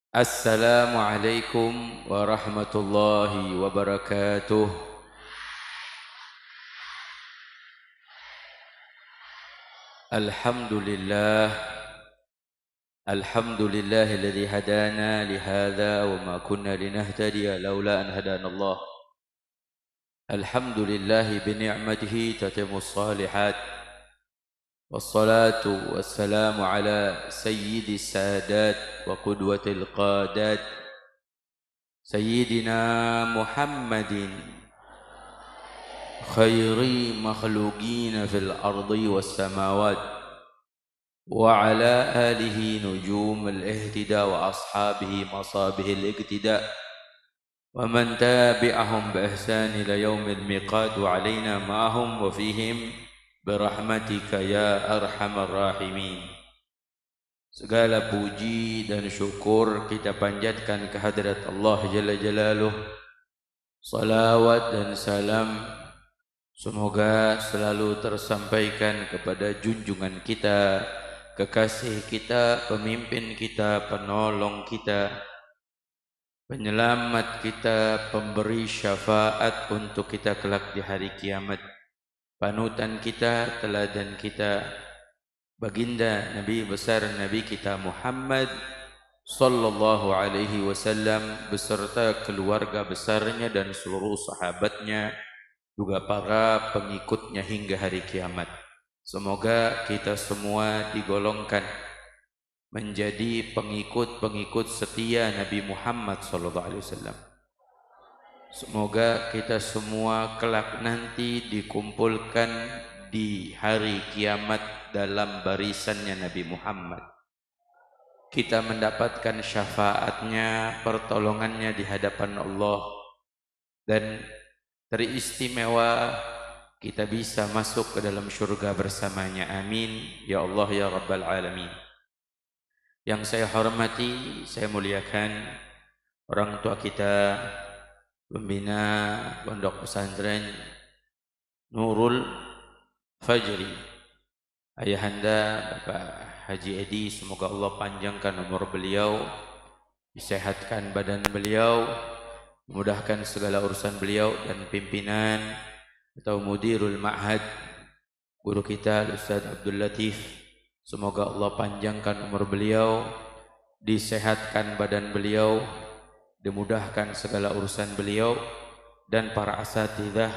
Assalamualaikum warahmatullahi wabarakatuh. Alhamdulillah, alladzi hadana li hadza wa ma kunna linahtadiya laula an hadanallah. Alhamdulillahi bi ni'matihi tatimmus shalihat. Wassalatu wassalamu ala sayyidis sadat wa qudwatil qadat sayyidina Muhammadin khairi makhluqin fil ardi was samawat wa ala alihi nujumul ihtida wa ashabihi masabihil iqtida wa man tabi'ahum bi ihsan ila yaumil miqat wa alaina ma'ahum wa fihim birahmatika ya arhamar rahimin. Segala puji dan syukur kita panjatkan kehadirat Allah Jalla Jalaluh. Salawat dan salam semoga selalu tersampaikan kepada junjungan kita, kekasih kita, pemimpin kita, penolong kita, penyelamat kita, pemberi syafaat untuk kita kelak di hari kiamat, panutan kita, teladan kita, baginda Nabi besar Nabi kita Muhammad sallallahu alaihi wasallam beserta keluarga besarnya dan seluruh sahabatnya, juga para pengikutnya hingga hari kiamat. Semoga kita semua digolongkan menjadi pengikut-pengikut setia Nabi Muhammad sallallahu alaihi wasallam. Semoga kita semua kelak nanti dikumpulkan di hari kiamat dalam barisannya Nabi Muhammad. Kita mendapatkan syafaatnya, pertolongannya di hadapan Allah, dan teristimewa kita bisa masuk ke dalam surga bersamanya. Amin ya Allah ya Rabbal Alamin. Yang saya hormati, saya muliakan orang tua kita, pembina pondok pesantren Nurul Fajri, ayahanda Bapak Haji Edi, semoga Allah panjangkan umur beliau, disehatkan badan beliau, memudahkan segala urusan beliau, dan pimpinan atau mudirul ma'had guru kita Ustaz Abdul Latif, semoga Allah panjangkan umur beliau, disehatkan badan beliau, dimudahkan segala urusan beliau, dan para asatidzah,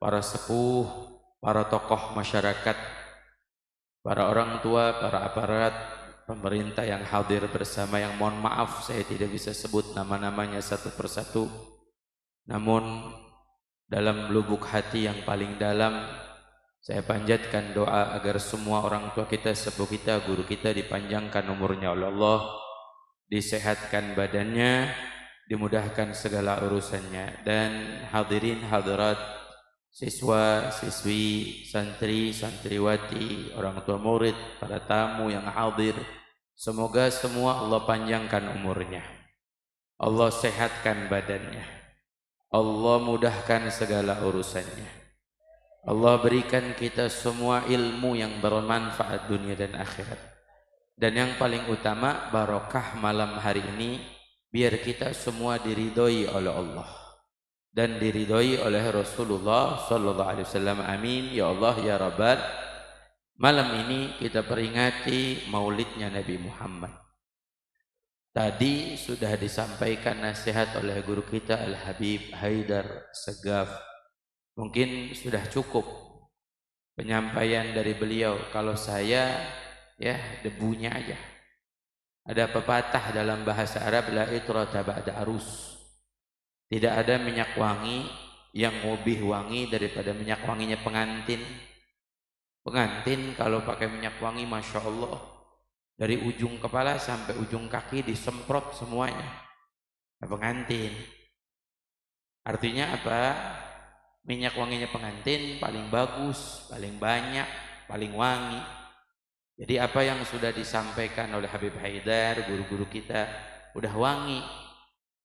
para sepuh, para tokoh masyarakat, para orang tua, para aparat pemerintah yang hadir bersama, yang mohon maaf saya tidak bisa sebut nama-namanya satu persatu, namun dalam lubuk hati yang paling dalam saya panjatkan doa agar semua orang tua kita, sepuh kita, guru kita dipanjangkan umurnya oleh Allah, disehatkan badannya, dimudahkan segala urusannya. Dan hadirin hadirat, siswa, siswi, santri, santriwati, orang tua murid, para tamu yang hadir, semoga semua Allah panjangkan umurnya, Allah sehatkan badannya, Allah mudahkan segala urusannya, Allah berikan kita semua ilmu yang bermanfaat dunia dan akhirat. Dan yang paling utama, barokah malam hari ini, biar kita semua diridhoi oleh Allah dan diridhoi oleh Rasulullah sallallahu alaihi wasallam. Amin ya Allah ya Rabbal. Malam ini kita peringati maulidnya Nabi Muhammad. Tadi sudah disampaikan nasihat oleh guru kita Al-Habib Haidar Segaf. Mungkin sudah cukup penyampaian dari beliau. Kalau saya ya debunya aja. Ada pepatah dalam bahasa Arab, la itrata ba'da arus. Tidak ada minyak wangi yang lebih wangi daripada minyak wanginya pengantin. Pengantin kalau pakai minyak wangi, Masya Allah, dari ujung kepala sampai ujung kaki disemprot semuanya. Nah, pengantin. Artinya apa? Minyak wanginya pengantin paling bagus, paling banyak, paling wangi. Jadi apa yang sudah disampaikan oleh Habib Haidar, guru-guru kita, udah wangi.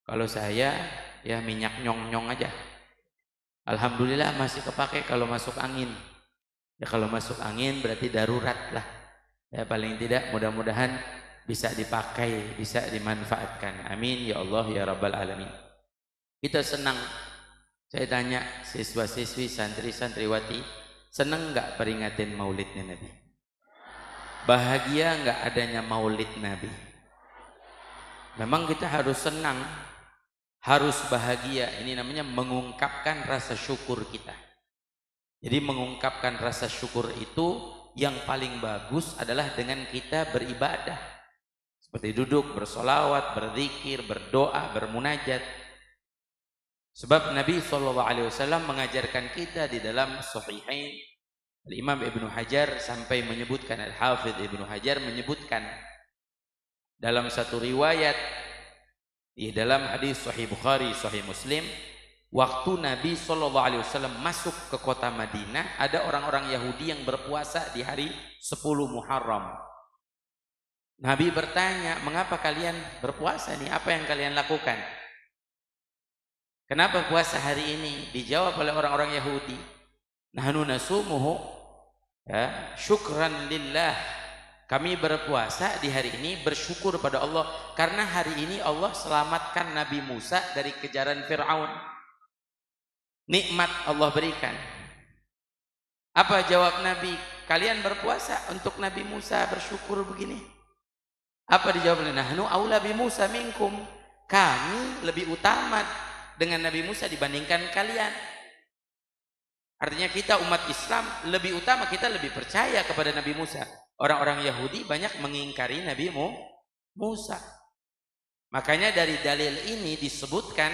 Kalau saya ya minyak nyong-nyong aja. Alhamdulillah masih kepake kalau masuk angin. Ya kalau masuk angin berarti darurat lah. Ya paling tidak mudah-mudahan bisa dipakai, bisa dimanfaatkan. Amin ya Allah ya Rabbal Alamin. Kita senang. Saya tanya siswa-siswi, santri-santriwati, senang nggak peringatin maulidnya Nabi? Bahagia nggak adanya maulid Nabi? Memang kita harus senang, harus bahagia. Ini namanya mengungkapkan rasa syukur kita. Jadi mengungkapkan rasa syukur itu yang paling bagus adalah dengan kita beribadah. Seperti duduk, bersolawat, berzikir, berdoa, bermunajat. Sebab Nabi SAW mengajarkan kita di dalam Sahihain. Imam Ibnu Hajar sampai menyebutkan, Al-Hafidh Ibnu Hajar menyebutkan dalam satu riwayat di dalam hadis Sahih Bukhari, Sahih Muslim, waktu Nabi SAW masuk ke kota Madinah, ada orang-orang Yahudi yang berpuasa di hari 10 Muharram. Nabi bertanya, mengapa kalian berpuasa nih? Apa yang kalian lakukan? Kenapa puasa hari ini? Dijawab oleh orang-orang Yahudi, nahnu nasumuhu ya, syukran lillah. Kami berpuasa di hari ini bersyukur pada Allah karena hari ini Allah selamatkan Nabi Musa dari kejaran Fir'aun. Nikmat Allah berikan. Apa jawab Nabi? Kalian berpuasa untuk Nabi Musa, bersyukur begini. Apa dijawab? Nahnu aula bi Musa minkum. Kami lebih utama dengan Nabi Musa dibandingkan kalian. Artinya kita umat Islam lebih utama, kita lebih percaya kepada Nabi Musa. Orang-orang Yahudi banyak mengingkari Nabi Musa. Makanya dari dalil ini disebutkan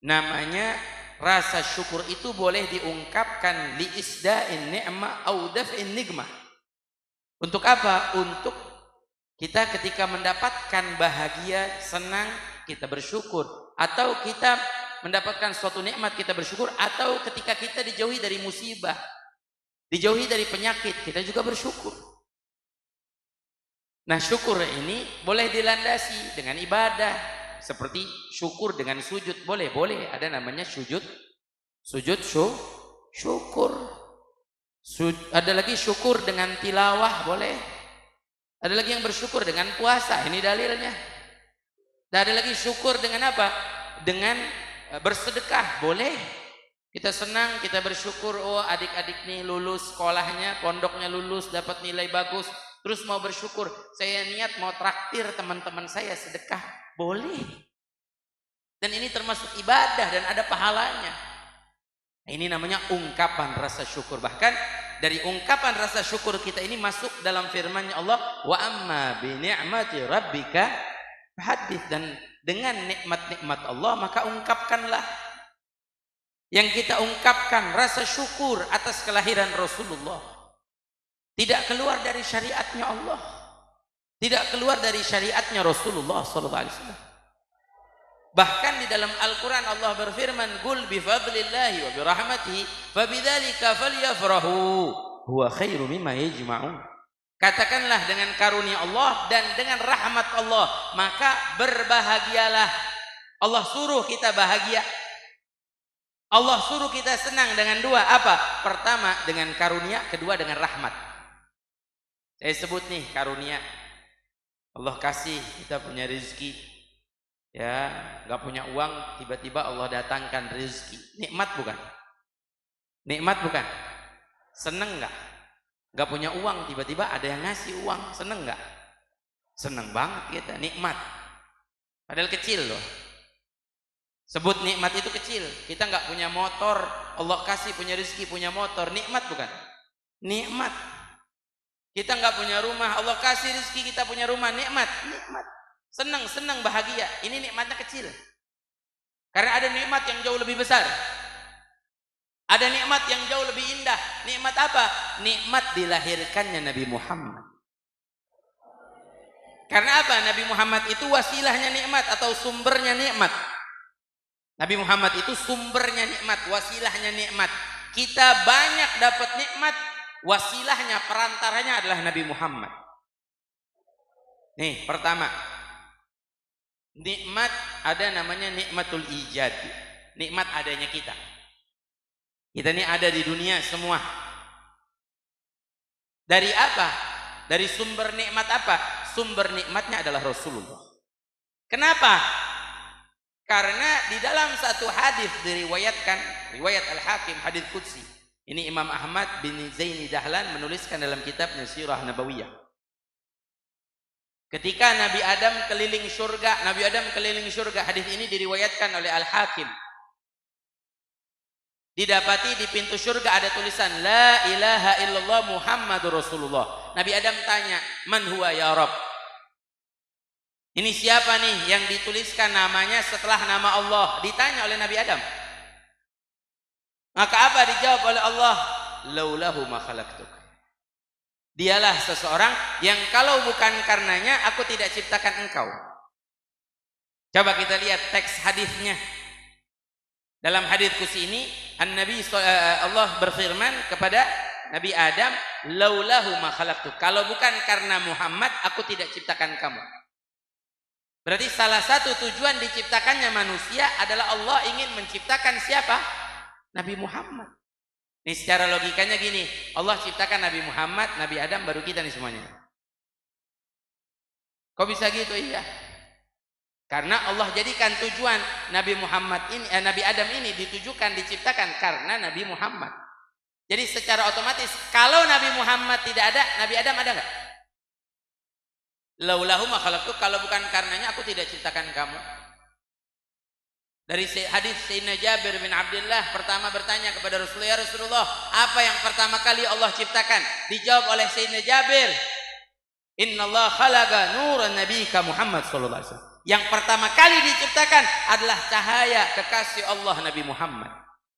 namanya rasa syukur itu boleh diungkapkan li isda'in ni'mah au daf'in nikmah. Untuk apa? Untuk kita ketika mendapatkan bahagia, senang, kita bersyukur. Atau kita mendapatkan suatu nikmat, kita bersyukur. Atau ketika kita dijauhi dari musibah, dijauhi dari penyakit, kita juga bersyukur. Nah, syukur ini boleh dilandasi dengan ibadah, seperti syukur dengan sujud. Boleh ada namanya syukur. Ada lagi syukur dengan tilawah, boleh. Ada lagi yang bersyukur dengan puasa, ini dalilnya. Dan ada lagi syukur dengan apa? Dengan bersedekah, boleh. Kita senang, kita bersyukur, oh adik-adik nih lulus sekolahnya, pondoknya lulus, dapat nilai bagus. Terus mau bersyukur, saya niat mau traktir teman-teman saya sedekah, boleh. Dan ini termasuk ibadah dan ada pahalanya. Ini namanya ungkapan rasa syukur. Bahkan dari ungkapan rasa syukur kita ini masuk dalam firman-Nya Allah, wa amma bi ni'mati rabbika hadits. Dan dengan nikmat-nikmat Allah maka ungkapkanlah. Yang kita ungkapkan rasa syukur atas kelahiran Rasulullah, tidak keluar dari syariatnya Allah, tidak keluar dari syariatnya Rasulullah SAW. Bahkan di dalam Al-Quran Allah berfirman, "Qul bi fadlillahi wa bi rahmatihi fabidzalika falyafrahu huwa khairu mimma yajma'un." Katakanlah dengan karunia Allah dan dengan rahmat Allah, maka berbahagialah. Allah suruh kita bahagia. Allah suruh kita senang dengan dua, apa? Pertama dengan karunia, kedua dengan rahmat. Saya sebut nih karunia. Allah kasih kita punya rezeki. Ya, nggak punya uang, tiba-tiba Allah datangkan rezeki. Nikmat bukan? Nikmat bukan? Seneng nggak? Nggak punya uang, tiba-tiba ada yang ngasih uang, seneng nggak? Seneng banget kita, nikmat. Padahal kecil loh. Sebut nikmat itu kecil. Kita nggak punya motor, Allah kasih punya rezeki, punya motor, nikmat bukan? Nikmat. Kita nggak punya rumah, Allah kasih rezeki kita punya rumah, nikmat. Nikmat. Senang, bahagia. Ini nikmatnya kecil. Karena ada nikmat yang jauh lebih besar. Ada nikmat yang jauh lebih indah. Nikmat apa? Nikmat dilahirkannya Nabi Muhammad. Karena apa? Nabi Muhammad itu wasilahnya nikmat atau sumbernya nikmat. Nabi Muhammad itu sumbernya nikmat, wasilahnya nikmat. Kita banyak dapat nikmat, wasilahnya, perantaranya adalah Nabi Muhammad. Nih, pertama, nikmat ada namanya nikmatul ijad. Nikmat adanya kita. Kita ini ada di dunia semua. Dari apa? Dari sumber nikmat apa? sumber nikmatnya adalah Rasulullah. Kenapa? Karena di dalam satu hadis diriwayatkan, riwayat Al-Hakim, hadis qudsi. Ini Imam Ahmad bin Zaini Dahlan menuliskan dalam kitabnya Sirah Nabawiyah. Ketika Nabi Adam keliling surga, hadis ini diriwayatkan oleh Al-Hakim. Didapati di pintu surga ada tulisan La ilaha illallah Muhammadur Rasulullah. Nabi Adam tanya, "Man huwa ya Rabb?" Ini siapa nih yang dituliskan namanya setelah nama Allah? Ditanya oleh Nabi Adam. Maka apa dijawab oleh Allah? Laulahu ma khalaqtuk. Dialah seseorang yang kalau bukan karenanya aku tidak ciptakan engkau. Coba kita lihat teks hadisnya. Dalam hadis qudsi ini, Allah berfirman kepada Nabi Adam, laulahu ma khalaqtuk. Kalau bukan karena Muhammad, aku tidak ciptakan kamu. Berarti salah satu tujuan diciptakannya manusia adalah Allah ingin menciptakan siapa? Nabi Muhammad. Ini secara logikanya gini, Allah ciptakan Nabi Muhammad, Nabi Adam, baru kita nih semuanya. Kok bisa gitu? Iya. Karena Allah jadikan tujuan Nabi Muhammad ini, Nabi Adam ini ditujukan, diciptakan karena Nabi Muhammad. Jadi secara otomatis kalau Nabi Muhammad tidak ada, Nabi Adam ada nggak? Laulahu ma khalaqtuk, kalau bukan karenanya aku tidak ciptakan kamu. Dari hadis Sayyidina Jabir bin Abdullah pertama bertanya kepada Rasulullah, "Ya Rasulullah, apa yang pertama kali Allah ciptakan?" Dijawab oleh Sayyidina Jabir, "Innallaha khalaqa nuran nabiyika Muhammad sallallahu alaihi wasallam." Yang pertama kali diciptakan adalah cahaya kekasih Allah Nabi Muhammad.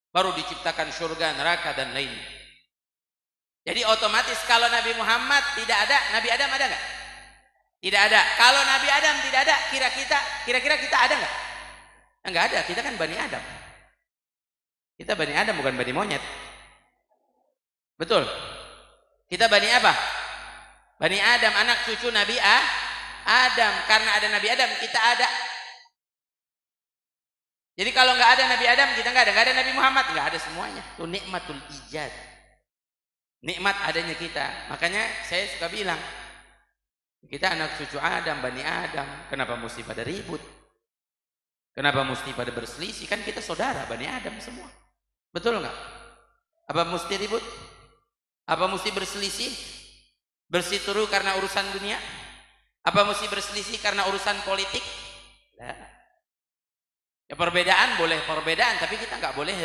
Baru diciptakan surga, neraka dan lainnya. Jadi otomatis kalau Nabi Muhammad tidak ada, Nabi Adam ada nggak? Tidak ada. Kalau Nabi Adam tidak ada, kira-kira kita ada nggak? Enggak ada. Kita kan Bani Adam. Kita Bani Adam, bukan Bani monyet. Betul. Kita Bani apa? Bani Adam, anak cucu Nabi Adam. Karena ada Nabi Adam, kita ada. Jadi kalau nggak ada Nabi Adam, kita nggak ada. Nggak ada Nabi Muhammad, nggak ada semuanya. Itu nikmatul ijad. Nikmat adanya kita. Makanya saya suka bilang, kita anak cucu Adam, Bani Adam. Kenapa mesti pada ribut? Kenapa mesti pada berselisih? Kan kita saudara Bani Adam semua. Betul nggak? Apa mesti ribut? Apa mesti berselisih? Bersituru karena urusan dunia? Apa mesti berselisih karena urusan politik? Nah. Ya perbedaan boleh perbedaan, tapi kita nggak boleh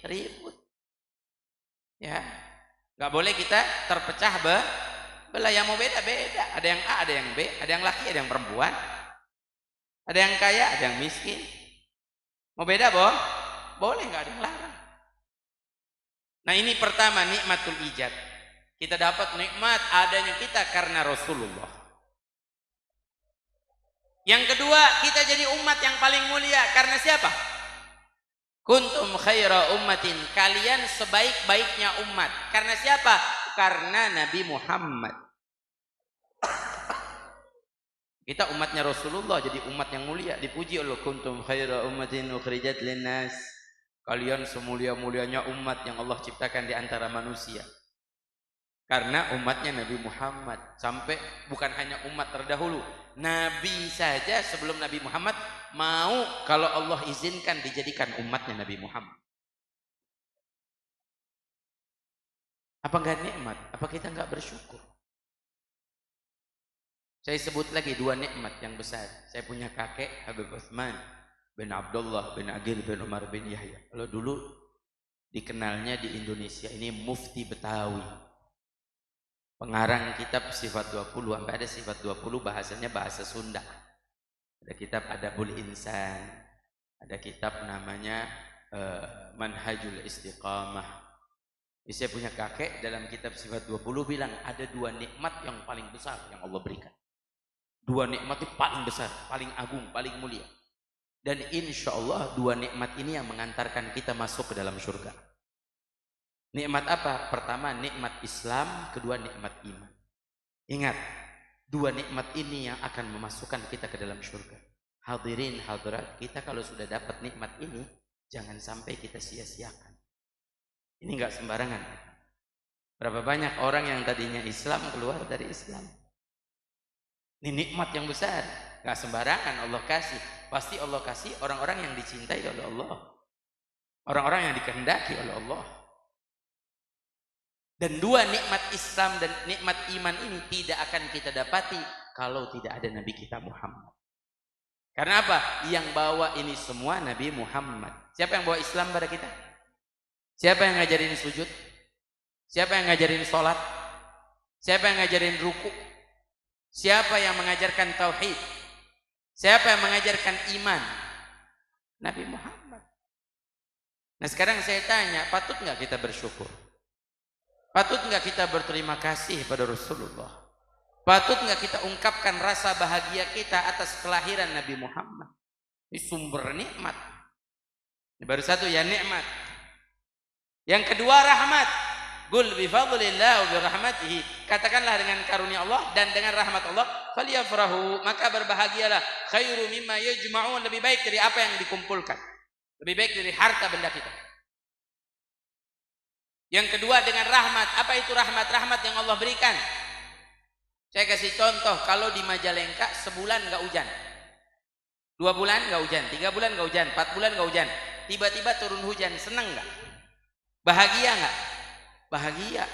ribut. Ya, nggak boleh kita terpecah belah. Yang mau beda-beda. Ada yang A, ada yang B, ada yang laki, ada yang perempuan, ada yang kaya, ada yang miskin. Mau beda boleh, nggak ada yang larang. Nah ini pertama, nikmatul ijad. Kita dapat nikmat adanya kita karena Rasulullah. Yang kedua, kita jadi umat yang paling mulia karena siapa? Kuntum khaira ummatin, kalian sebaik-baiknya umat. Karena siapa? Karena Nabi Muhammad. Kita umatnya Rasulullah, jadi umat yang mulia. Dipuji Allah, kuntum khaira ummatin ukhrijat linnas. Kalian semulia-mulianya umat yang Allah ciptakan di antara manusia. Karena umatnya Nabi Muhammad. Sampai bukan hanya umat terdahulu, Nabi saja sebelum Nabi Muhammad mau kalau Allah izinkan dijadikan umatnya Nabi Muhammad. Apa enggak nikmat? Apa kita enggak bersyukur? Saya sebut lagi dua nikmat yang besar. Saya punya kakek Habib Utsman bin Abdullah bin Agil bin Umar bin Yahya. Kalau dulu dikenalnya di Indonesia ini Mufti Betawi. Pengarang kitab Sifat 20, sampai ada Sifat 20 bahasanya bahasa Sunda. Ada kitab Adabul Insan, ada kitab namanya Manhajul Istiqamah. Jadi saya punya kakek dalam kitab Sifat 20 bilang ada dua nikmat yang paling besar yang Allah berikan. Dua nikmat itu paling besar, paling agung, paling mulia. Dan insya Allah dua nikmat ini yang mengantarkan kita masuk ke dalam surga. Nikmat apa? Pertama nikmat Islam, kedua nikmat iman. Ingat, dua nikmat ini yang akan memasukkan kita ke dalam surga. Hadirin hadirat, kita kalau sudah dapat nikmat ini, jangan sampai kita sia-siakan. Ini enggak sembarangan. Berapa banyak orang yang tadinya Islam keluar dari Islam. Ini nikmat yang besar. Gak sembarangan Allah kasih. Pasti Allah kasih orang-orang yang dicintai oleh Allah. Orang-orang yang dikehendaki oleh Allah. Dan dua nikmat Islam dan nikmat iman ini tidak akan kita dapati kalau tidak ada Nabi kita Muhammad. Karena apa? Yang bawa ini semua Nabi Muhammad. Siapa yang bawa Islam pada kita? Siapa yang ngajarin sujud? Siapa yang ngajarin sholat? Siapa yang ngajarin ruku? Siapa yang mengajarkan tauhid? Siapa yang mengajarkan iman? Nabi Muhammad. Nah sekarang saya tanya, patut nggak kita bersyukur? Patut nggak kita berterima kasih pada Rasulullah? Patut nggak kita ungkapkan rasa bahagia kita atas kelahiran Nabi Muhammad? Ini sumber nikmat. Ini baru satu ya, nikmat. Yang kedua rahmat. Qul bi fadlillah wa bi rahmatihi. Katakanlah dengan karunia Allah dan dengan rahmat Allah, falyafrahu, maka berbahagialah. Khairu mimma yajma'un, lebih baik dari apa yang dikumpulkan. Lebih baik dari harta benda kita. Yang kedua dengan rahmat. Apa itu rahmat? Rahmat yang Allah berikan. Saya kasih contoh, kalau di Majalengka sebulan nggak hujan, 2 bulan nggak hujan, 3 bulan nggak hujan, 4 bulan nggak hujan, tiba-tiba turun hujan, seneng nggak? Bahagia nggak? Bahagia.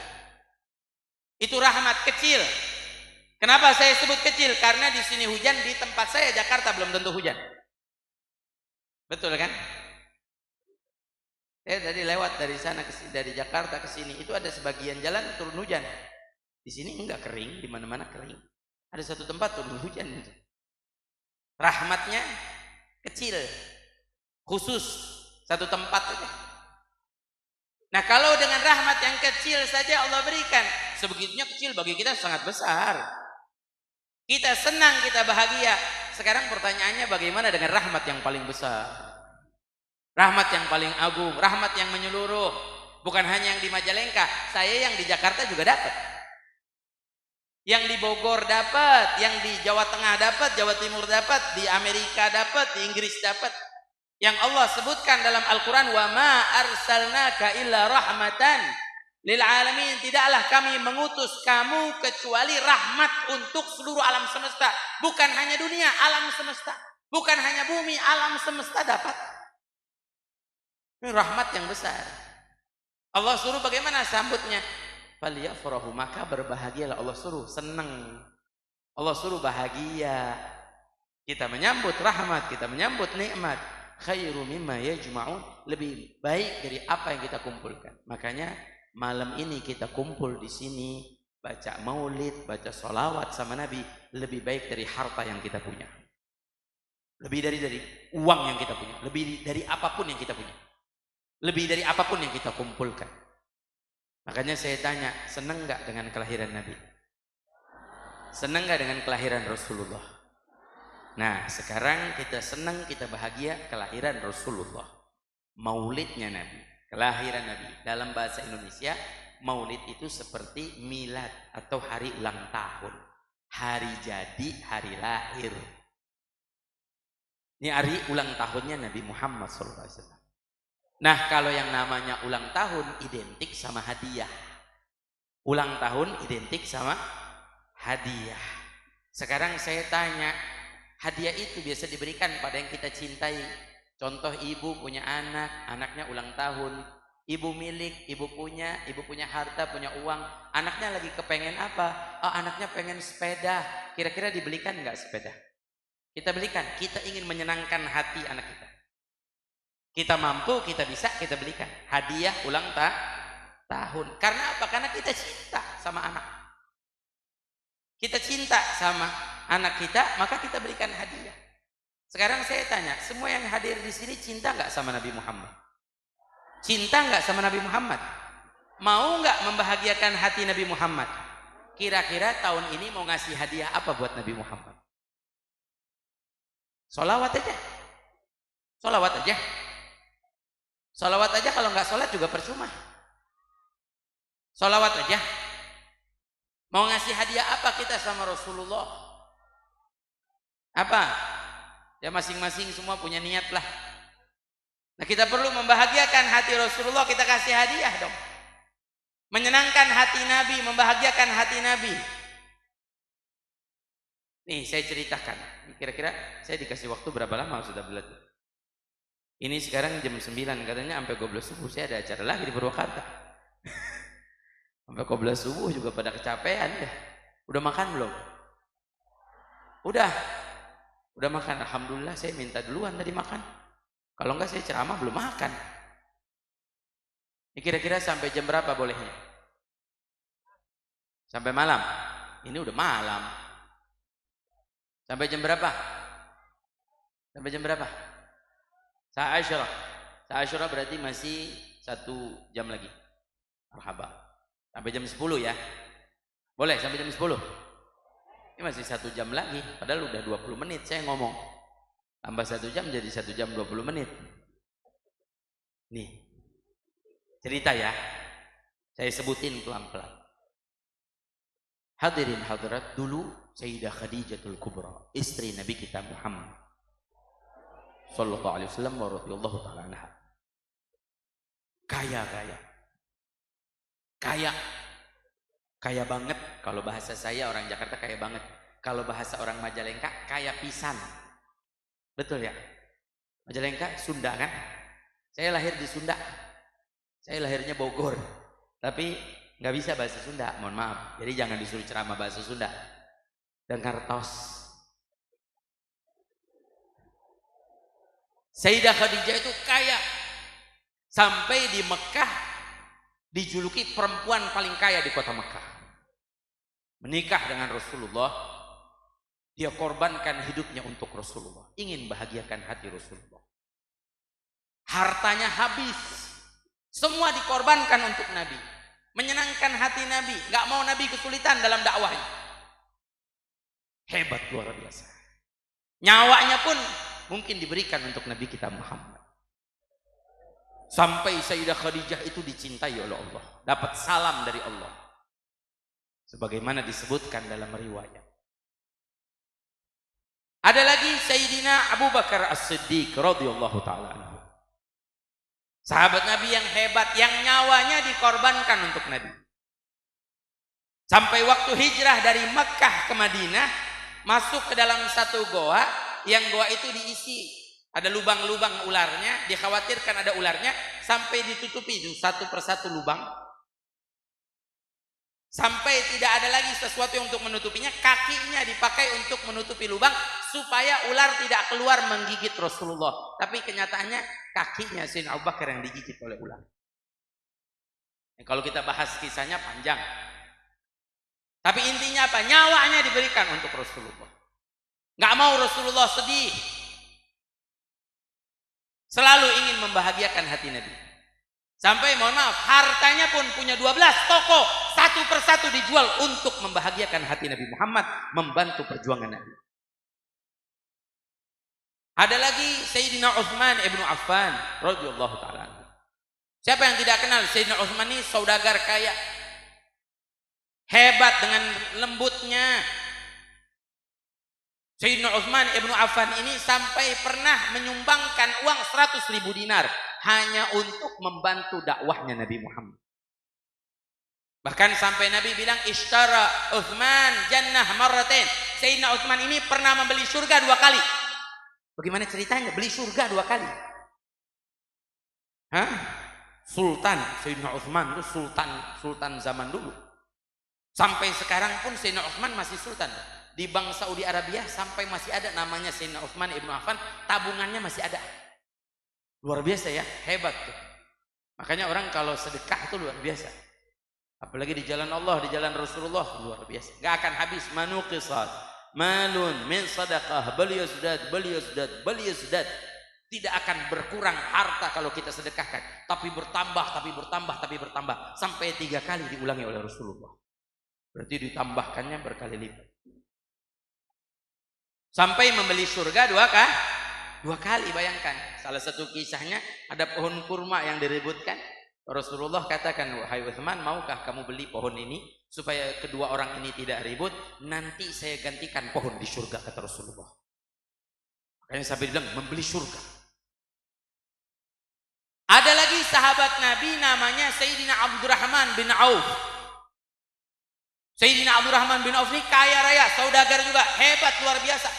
Itu rahmat kecil. Kenapa saya sebut kecil? Karena di sini hujan, di tempat saya Jakarta belum tentu hujan. Betul kan? Saya tadi lewat dari sana dari Jakarta ke sini, itu ada sebagian jalan turun hujan. Di sini enggak kering, di mana-mana kering. Ada satu tempat turun hujan. Rahmatnya kecil, khusus satu tempat saja. Nah kalau dengan rahmat yang kecil saja Allah berikan, sebegitunya kecil bagi kita sangat besar. Kita senang, kita bahagia. Sekarang pertanyaannya bagaimana dengan rahmat yang paling besar? Rahmat yang paling agung, rahmat yang menyeluruh. Bukan hanya yang di Majalengka, saya yang di Jakarta juga dapat. Yang di Bogor dapat, yang di Jawa Tengah dapat, Jawa Timur dapat, di Amerika dapat, di Inggris dapat. Yang Allah sebutkan dalam Al-Quran, wa ma arsalnaka illa rahmatan lil alamin, tidaklah kami mengutus kamu kecuali rahmat untuk seluruh alam semesta. Bukan hanya dunia, alam semesta. Bukan hanya bumi, alam semesta dapat. Ini rahmat yang besar. Allah suruh bagaimana sambutnya? Falyafrahu, maka berbahagialah. Allah suruh senang. Allah suruh bahagia. Kita menyambut rahmat, kita menyambut nikmat. Khairu mimma yajma'un, lebih baik dari apa yang kita kumpulkan. Makanya malam ini kita kumpul di sini, baca maulid, baca sholawat sama Nabi, lebih baik dari harta yang kita punya. Lebih dari uang yang kita punya, lebih dari apapun yang kita punya. Lebih dari apapun yang kita kumpulkan. Makanya saya tanya, senang nggak dengan kelahiran Nabi? Senang nggak dengan kelahiran Rasulullah? Nah sekarang kita senang, kita bahagia kelahiran Rasulullah. Maulidnya Nabi, kelahiran Nabi. Dalam bahasa Indonesia, maulid itu seperti milad atau hari ulang tahun. Hari jadi, hari lahir. Ini hari ulang tahunnya Nabi Muhammad SAW. Nah kalau yang namanya ulang tahun identik sama hadiah. Ulang tahun identik sama hadiah. Sekarang saya tanya, hadiah itu biasa diberikan pada yang kita cintai. Contoh, ibu punya anak, anaknya ulang tahun. Ibu milik, ibu punya harta, punya uang. Anaknya lagi kepengen apa? Oh anaknya pengen sepeda. Kira-kira dibelikan nggak sepeda? Kita belikan. Kita ingin menyenangkan hati anak kita. Kita mampu, kita bisa, kita belikan. Hadiah ulang tahun. Karena apa? Karena kita cinta sama anak. Kita cinta sama anak kita, maka kita berikan hadiah. Sekarang saya tanya, semua yang hadir di sini cinta nggak sama Nabi Muhammad? Cinta nggak sama Nabi Muhammad? Mau nggak membahagiakan hati Nabi Muhammad? Kira-kira tahun ini mau ngasih hadiah apa buat Nabi Muhammad? Sholawat aja. Sholawat aja. Sholawat aja, kalau nggak sholat juga percuma. Sholawat aja. Mau ngasih hadiah apa kita sama Rasulullah? Apa? Ya masing-masing semua punya niat lah. Nah kita perlu membahagiakan hati Rasulullah, kita kasih hadiah dong. Menyenangkan hati Nabi, membahagiakan hati Nabi. Nih saya ceritakan, kira-kira saya dikasih waktu berapa lama sudah belajar. Ini sekarang jam 9, katanya sampai 12 subuh saya ada acara lagi di Purwakarta. Sampai 12 subuh juga pada kecapean ya. Udah makan belum? Udah makan. Alhamdulillah saya minta duluan tadi makan. Kalau enggak saya ceramah belum makan. Ini kira-kira sampai jam berapa bolehnya? Sampai malam. Ini udah malam. Sampai jam berapa? Sampai jam berapa? Sa'asyurah berarti masih 1 jam lagi. Marhaba. Sampai jam 10 ya. Boleh sampai jam 10? Ini masih 1 jam lagi. Padahal udah 20 menit saya ngomong. Tambah 1 jam jadi 1 jam 20 menit. Nih. Cerita ya. Saya sebutin pelan-pelan. Hadirin hadirat, dulu Sayyidah Khadijatul Kubra, istri Nabi kita Muhammad sallallahu alaihi wasallam wa radhiyallahu ta'ala anha. Kaya banget. Kalau bahasa saya orang Jakarta kaya banget. Kalau bahasa orang Majalengka kaya pisan. Betul ya? Majalengka Sunda kan? Saya lahir di Sunda. Saya lahirnya Bogor. Tapi nggak bisa bahasa Sunda, mohon maaf. Jadi jangan disuruh ceramah bahasa Sunda. Dengar tos. Sayyidah Khadijah itu kaya. Sampai di Mekah dijuluki perempuan paling kaya di kota Mekah. Menikah dengan Rasulullah, dia korbankan hidupnya untuk Rasulullah, ingin bahagiakan hati Rasulullah. Hartanya habis, semua dikorbankan untuk Nabi, menyenangkan hati Nabi, gak mau Nabi kesulitan dalam dakwahnya. Hebat luar biasa. Nyawanya pun mungkin diberikan untuk Nabi kita Muhammad. Sampai Sayyidah Khadijah itu dicintai oleh Allah, dapat salam dari Allah, sebagaimana disebutkan dalam riwayat. Ada lagi Sayyidina Abu Bakar As-Siddiq radhiyallahu ta'ala anhu, sahabat Nabi yang hebat, yang nyawanya dikorbankan untuk Nabi. Sampai waktu hijrah dari Makkah ke Madinah, masuk ke dalam satu goa, yang goa itu diisi, ada lubang-lubang ularnya, dikhawatirkan ada ularnya, sampai ditutupi itu satu persatu lubang. Sampai tidak ada lagi sesuatu yang untuk menutupinya, kakinya dipakai untuk menutupi lubang supaya ular tidak keluar menggigit Rasulullah. Tapi kenyataannya kakinya Sayyidina Abu Bakar yang digigit oleh ular. Kalau kita bahas kisahnya panjang. Tapi intinya apa? Nyawanya diberikan untuk Rasulullah. Nggak mau Rasulullah sedih. Selalu ingin membahagiakan hati Nabi. Sampai mohon maaf, hartanya pun punya 12 toko, satu persatu dijual untuk membahagiakan hati Nabi Muhammad, membantu perjuangan Nabi. Ada lagi Sayyidina Utsman ibnu Affan radhiyallahu ta'ala. Siapa yang tidak kenal Sayyidina Utsman ini? Saudagar kaya, hebat dengan lembutnya. Sayyidina Utsman ibnu Affan ini sampai pernah menyumbangkan uang 100.000 dinar hanya untuk membantu dakwahnya Nabi Muhammad. Bahkan sampai Nabi bilang ishtara Utsman jannah marratain. Sayyidina Utsman ini pernah membeli surga 2 kali. Bagaimana ceritanya? Beli surga 2 kali. Hah? Sultan Sayyidina Utsman itu sultan zaman dulu. Sampai sekarang pun Sayyidina Utsman masih sultan. Di Bank Saudi Arabia sampai masih ada namanya Sayyidina Utsman ibnu Affan, tabungannya masih ada. Luar biasa ya, hebat tuh. Makanya orang kalau sedekah itu luar biasa. Apalagi di jalan Allah, di jalan Rasulullah, luar biasa. Gak akan habis. Manuqisat malun min sadaqah bal yazdad. Tidak akan berkurang harta kalau kita sedekahkan, tapi bertambah sampai 3 kali diulangi oleh Rasulullah. Berarti ditambahkannya berkali lipat. Sampai membeli surga 2 kali, bayangkan. Salah satu kisahnya ada pohon kurma yang diributkan. Rasulullah katakan, wahai Utsman, maukah kamu beli pohon ini supaya kedua orang ini tidak ribut? Nanti saya gantikan pohon di surga, kata Rasulullah. Makanya sampai bilang membeli surga. Ada lagi sahabat Nabi namanya Sayyidina Abdurrahman bin Auf. Sayyidina Abdurrahman bin Auf ini kaya raya, saudagar juga, hebat luar biasa.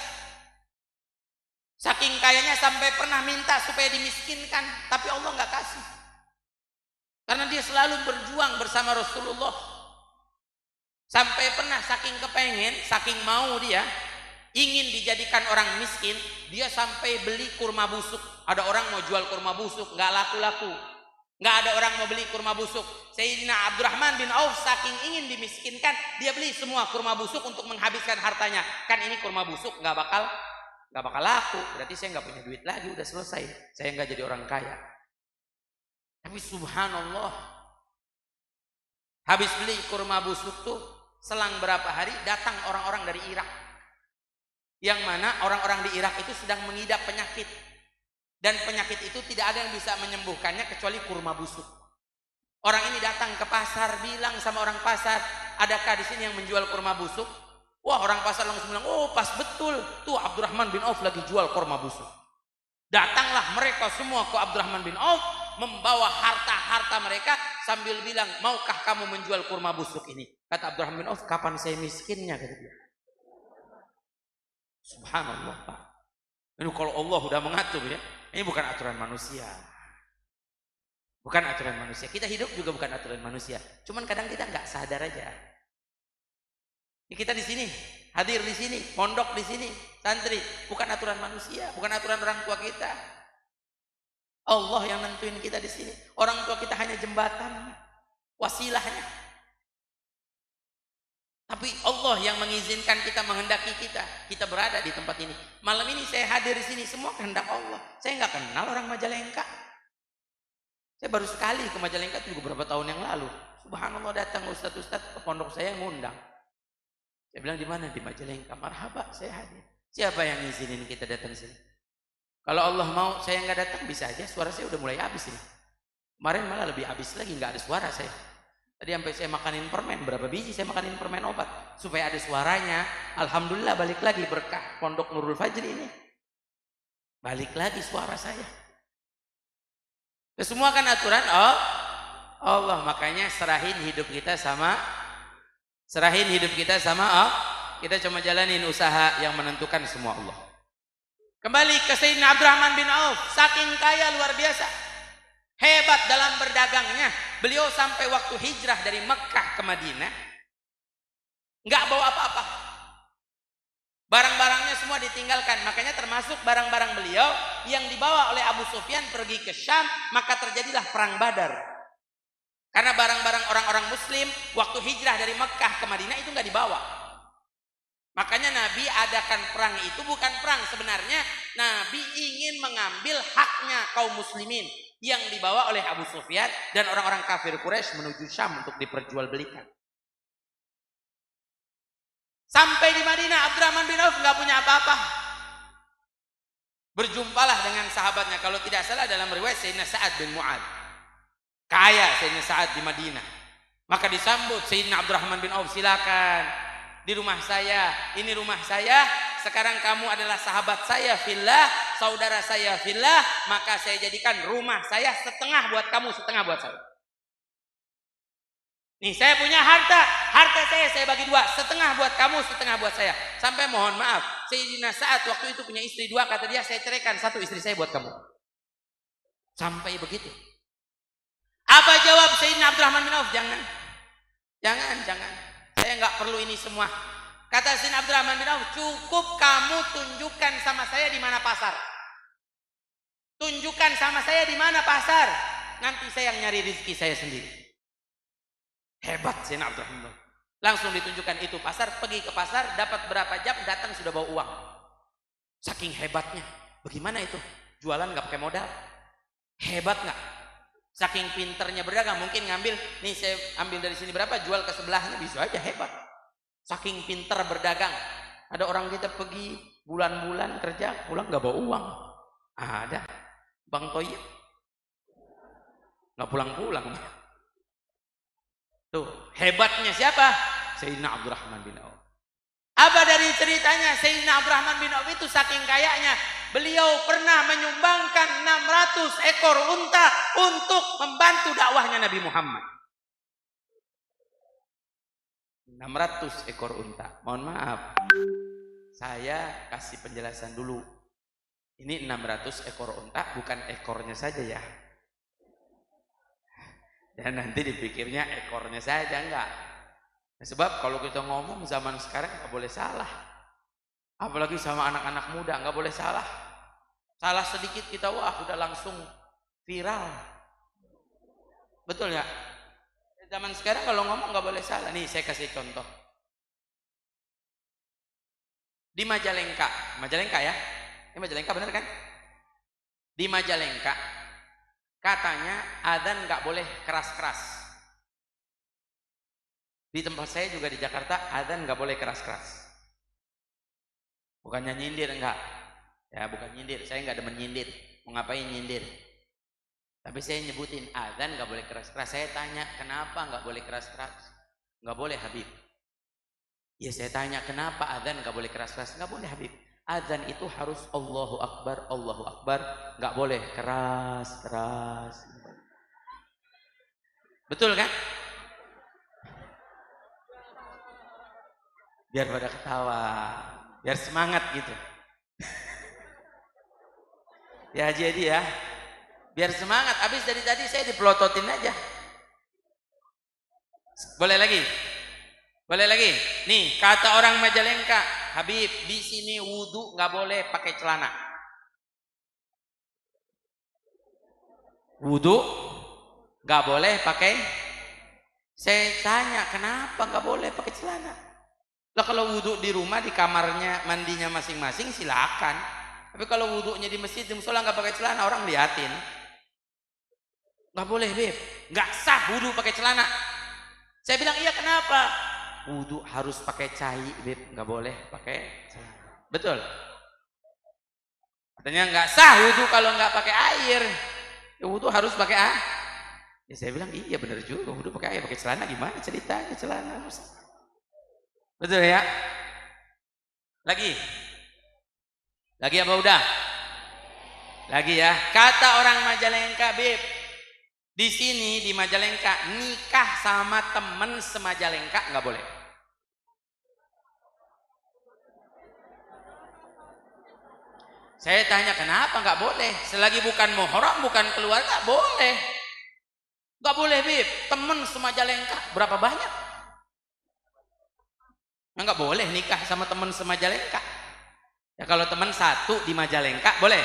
Saking kayanya sampai pernah minta supaya dimiskinkan, tapi Allah nggak kasih. Karena dia selalu berjuang bersama Rasulullah. Sampai pernah saking kepengen, saking mau dia ingin dijadikan orang miskin, dia sampai beli kurma busuk. Ada orang mau jual kurma busuk, nggak laku-laku. Nggak ada orang mau beli kurma busuk. Sayyidina Abdurrahman bin Auf saking ingin dimiskinkan, dia beli semua kurma busuk untuk menghabiskan hartanya. Kan ini kurma busuk nggak bakal laku. Berarti saya nggak punya duit lagi, udah selesai. Saya nggak jadi orang kaya. Tapi subhanallah, habis beli kurma busuk tuh, selang berapa hari datang orang-orang dari Irak. Yang mana orang-orang di Irak itu sedang mengidap penyakit. Dan penyakit itu tidak ada yang bisa menyembuhkannya kecuali kurma busuk. Orang ini datang ke pasar, bilang sama orang pasar, adakah di sini yang menjual kurma busuk? Wah, orang pasar langsung bilang, oh pas betul, tuh Abdurrahman bin Auf lagi jual kurma busuk. Datanglah mereka semua ke Abdurrahman bin Auf, membawa harta-harta mereka sambil bilang, maukah kamu menjual kurma busuk ini? Kata Abdurrahman bin Auf, kapan saya miskinnya? Kata dia. Subhanallah, Pak. Ini kalau Allah sudah mengatur ya, ini bukan aturan manusia. Bukan aturan manusia. Kita hidup juga bukan aturan manusia. Cuman kadang kita nggak sadar aja. Kita di sini, hadir di sini, pondok di sini, santri, bukan aturan manusia, bukan aturan orang tua kita. Allah yang nentuin kita di sini. Orang tua kita hanya jembatan, wasilahnya. Tapi Allah yang mengizinkan kita, menghendaki kita berada di tempat ini. Malam ini saya hadir di sini, semua kehendak Allah. Saya nggak kenal orang Majalengka. Saya baru sekali ke Majalengka itu beberapa tahun yang lalu. Subhanallah, datang ustadz-ustadz ke pondok saya yang ngundang. Saya bilang, di mana? Di Majalengka. Marhaba, saya hadir. Siapa yang ngizinin kita datang sini? Kalau Allah mau saya nggak datang, bisa aja suara saya udah mulai habis ini. Kemarin malah lebih habis lagi, nggak ada suara saya. Tadi sampai saya makanin permen, berapa biji saya makanin permen obat supaya ada suaranya. Alhamdulillah balik lagi berkah Pondok Nurul Fajri ini. Balik lagi suara saya. Semua kan aturan Allah, makanya serahin hidup kita sama Allah. Kita cuma jalanin usaha, yang menentukan semua Allah. Kembali ke Sayyidina Abdurrahman bin Auf, saking kaya luar biasa. Hebat dalam berdagangnya. Beliau sampai waktu hijrah dari Mekah ke Madinah nggak bawa apa-apa. Barang-barangnya semua ditinggalkan. Makanya termasuk barang-barang beliau yang dibawa oleh Abu Sufyan pergi ke Syam, maka terjadilah perang Badar. Karena barang-barang orang-orang muslim waktu hijrah dari Mekah ke Madinah itu nggak dibawa. Makanya Nabi adakan perang itu bukan perang sebenarnya. Nabi ingin mengambil haknya kaum muslimin yang dibawa oleh Abu Sufyan dan orang-orang kafir Quraisy menuju Syam untuk diperjualbelikan. Sampai di Madinah, Abdurrahman bin Auf nggak punya apa-apa. Berjumpalah dengan sahabatnya, kalau tidak salah dalam riwayat Sayyidina Sa'ad bin Mu'ad. Kaya Sayyidina Sa'ad di Madinah. Maka disambut Sayyidina Abdurrahman bin Auf, silakan di rumah saya, ini rumah saya. Sekarang kamu adalah sahabat saya fillah, saudara saya fillah, maka saya jadikan rumah saya setengah buat kamu, setengah buat saya. Nih saya punya harta saya bagi dua, setengah buat kamu, setengah buat saya. Sampai mohon maaf, Sayyidina Sa'ad waktu itu punya istri dua, kata dia, saya ceraikan satu istri saya buat kamu. Sampai begitu. Apa jawab Sayyidina Abdurrahman bin Auf? Jangan. Saya nggak perlu ini semua. Kata Sayyidina Abdurrahman bin Auf, cukup kamu tunjukkan sama saya di mana pasar. Tunjukkan sama saya di mana pasar. Nanti saya yang nyari rezeki saya sendiri. Hebat Sayyidina Abdurrahman. Langsung ditunjukkan itu pasar, pergi ke pasar, dapat berapa jam, datang sudah bawa uang. Saking hebatnya. Bagaimana itu? Jualan nggak pakai modal. Hebat nggak? Saking pinternya berdagang, mungkin ngambil, nih saya ambil dari sini berapa, jual ke sebelahnya, bisa aja, hebat. Saking pinter berdagang. Ada orang kita pergi bulan-bulan kerja, pulang nggak bawa uang. Ada Bang Toyib nggak pulang-pulang. Tuh hebatnya siapa? Sayyidina Abdurrahman bin Auf. Apa dari ceritanya? Sayyidina Abdurrahman bin Auf itu saking kayanya, beliau pernah menyumbangkan 600 ekor unta untuk membantu dakwahnya Nabi Muhammad. 600 ekor unta. Mohon maaf, saya kasih penjelasan dulu. Ini 600 ekor unta, bukan ekornya saja ya. Dan nanti dipikirnya ekornya saja, enggak. Nah, sebab kalau kita ngomong zaman sekarang nggak boleh salah. Apalagi sama anak-anak muda, nggak boleh salah. Salah sedikit kita, wah udah langsung viral. Betul ya? Zaman sekarang kalau ngomong nggak boleh salah. Nih saya kasih contoh. Di Majalengka, Majalengka ya? Ini Majalengka bener kan? Di Majalengka, katanya adzan nggak boleh keras-keras. Di tempat saya juga di Jakarta, adzan nggak boleh keras-keras. Bukannya nyindir, enggak. Ya bukan nyindir, saya nggak demen nyindir. Mau ngapain nyindir? Tapi saya nyebutin adzan nggak boleh keras-keras. Saya tanya, kenapa nggak boleh keras-keras? Nggak boleh Habib. Ya saya tanya, kenapa adzan nggak boleh keras-keras? Nggak boleh Habib. Adzan itu harus Allahu Akbar, Allahu Akbar. Nggak boleh keras-keras. Betul kan? Biar pada ketawa, biar semangat gitu. Ya jadi ya, biar semangat. Habis dari tadi saya dipelototin aja. Boleh lagi? Boleh lagi? Nih kata orang Majalengka, Habib di sini wudhu nggak boleh pakai celana. Wudhu nggak boleh pakai. Saya tanya kenapa nggak boleh pakai celana? Lah kalau wudhu di rumah di kamarnya mandinya masing-masing silakan. Tapi kalau wudhunya di masjid di musola nggak pakai celana orang liatin. Nggak boleh Beb, nggak sah wudhu pakai celana. Saya bilang iya kenapa? Wudhu harus pakai cai Beb, nggak boleh pakai celana. Betul? Katanya nggak sah wudhu kalau nggak pakai air. Ya, wudhu harus pakai air. Ya saya bilang iya benar juga, wudhu pakai air, pakai celana gimana ceritanya celana? Betul ya? Lagi? Lagi apa udah? Lagi ya. Kata orang Majalengka, Beb, di sini di Majalengka nikah sama temen semajalengka nggak boleh. Saya tanya kenapa nggak boleh? Selagi bukan muhram, bukan keluarga, boleh. Nggak boleh Beb. Temen semajalengka berapa banyak? Nggak boleh nikah sama temen semajalengka. Ya kalau teman satu di Majalengka boleh?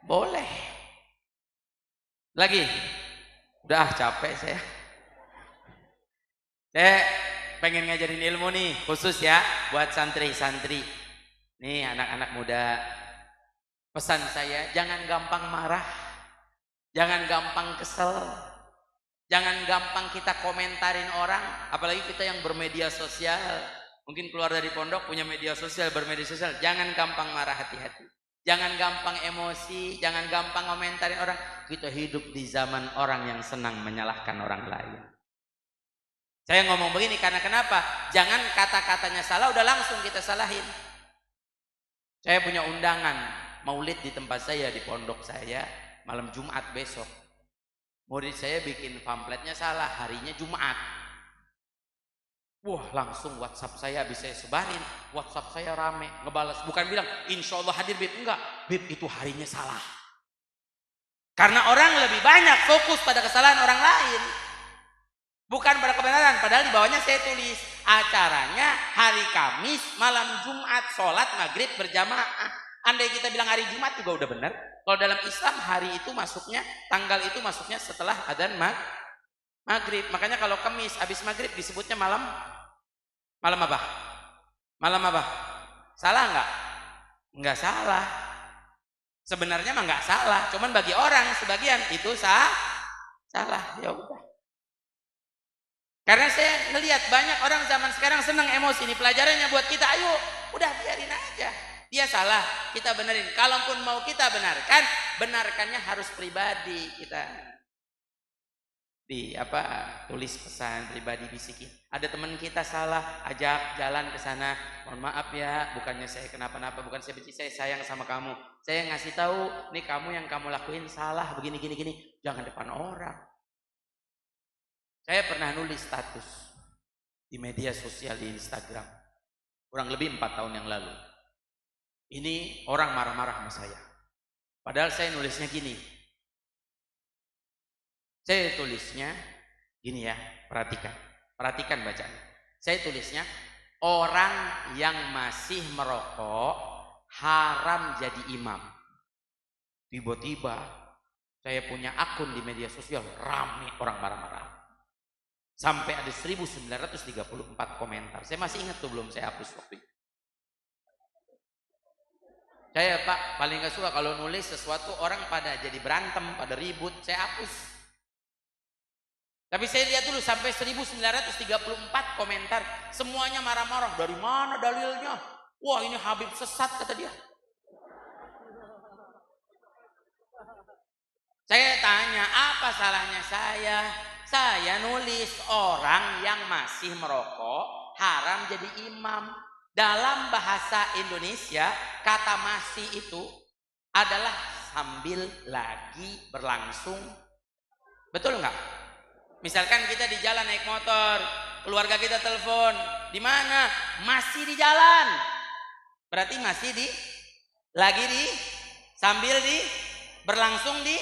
Boleh. Lagi? Udah capek saya. Saya pengen ngajarin ilmu nih, khusus ya buat santri-santri. Nih anak-anak muda. Pesan saya, jangan gampang marah. Jangan gampang kesel. Jangan gampang kita komentarin orang, apalagi kita yang bermedia sosial. Mungkin keluar dari pondok punya media sosial, bermedia sosial. Jangan gampang marah, hati-hati. Jangan gampang emosi, jangan gampang komentarin orang. Kita hidup di zaman orang yang senang menyalahkan orang lain. Saya ngomong begini karena kenapa? Jangan kata-katanya salah, udah langsung kita salahin. Saya punya undangan maulid di tempat saya, di pondok saya, malam Jumat besok. Murid saya bikin pamfletnya salah, harinya Jumat. Wah langsung WhatsApp saya habis saya sebarin, WhatsApp saya rame, ngebalas. Bukan bilang insya Allah hadir Beb, enggak, Beb itu harinya salah. Karena orang lebih banyak fokus pada kesalahan orang lain, bukan pada kebenaran. Padahal di bawahnya saya tulis acaranya hari Kamis malam Jumat, sholat maghrib berjamaah. Andai kita bilang hari Jumat juga udah benar. Kalau dalam Islam hari itu masuknya, tanggal itu masuknya setelah adzan maghrib. Makanya kalau Kamis habis maghrib disebutnya malam apa? Malam apa? Salah nggak? Nggak salah. Sebenarnya mah nggak salah. Cuman bagi orang sebagian itu salah. Ya udah. Karena saya ngelihat banyak orang zaman sekarang senang emosi. Ini pelajarannya buat kita. Ayo, udah biarin aja. Dia salah, kita benerin. Kalaupun mau kita benarkan, benarkannya harus pribadi. Kita tulis pesan pribadi, bisikin. Ada teman kita salah, ajak jalan ke sana. Mohon maaf ya, bukannya saya kenapa-napa, bukan saya benci, saya sayang sama kamu. Saya ngasih tahu, nih kamu yang kamu lakuin salah, begini gini. Jangan depan orang. Saya pernah nulis status. di media sosial di Instagram. Kurang lebih 4 tahun yang lalu. Ini orang marah-marah sama saya. Padahal saya nulisnya gini. Saya tulisnya gini ya, perhatikan. Perhatikan bacaan. Saya tulisnya, orang yang masih merokok haram jadi imam. Tiba-tiba saya punya akun di media sosial, rame orang marah-marah. Sampai ada 1934 komentar. Saya masih ingat tuh, belum saya hapus waktu itu. Saya Pak paling gak suka kalau nulis sesuatu orang pada jadi berantem, pada ribut, saya hapus. Tapi saya lihat dulu sampai 1934 komentar, semuanya marah-marah. Dari mana dalilnya? Wah, ini Habib sesat kata dia. Saya tanya, apa salahnya saya? Saya nulis orang yang masih merokok haram jadi imam. Dalam bahasa Indonesia, kata masih itu adalah sambil lagi berlangsung. Betul nggak? Misalkan kita di jalan naik motor, keluarga kita telepon, di mana? Masih di jalan. Berarti masih sambil berlangsung di.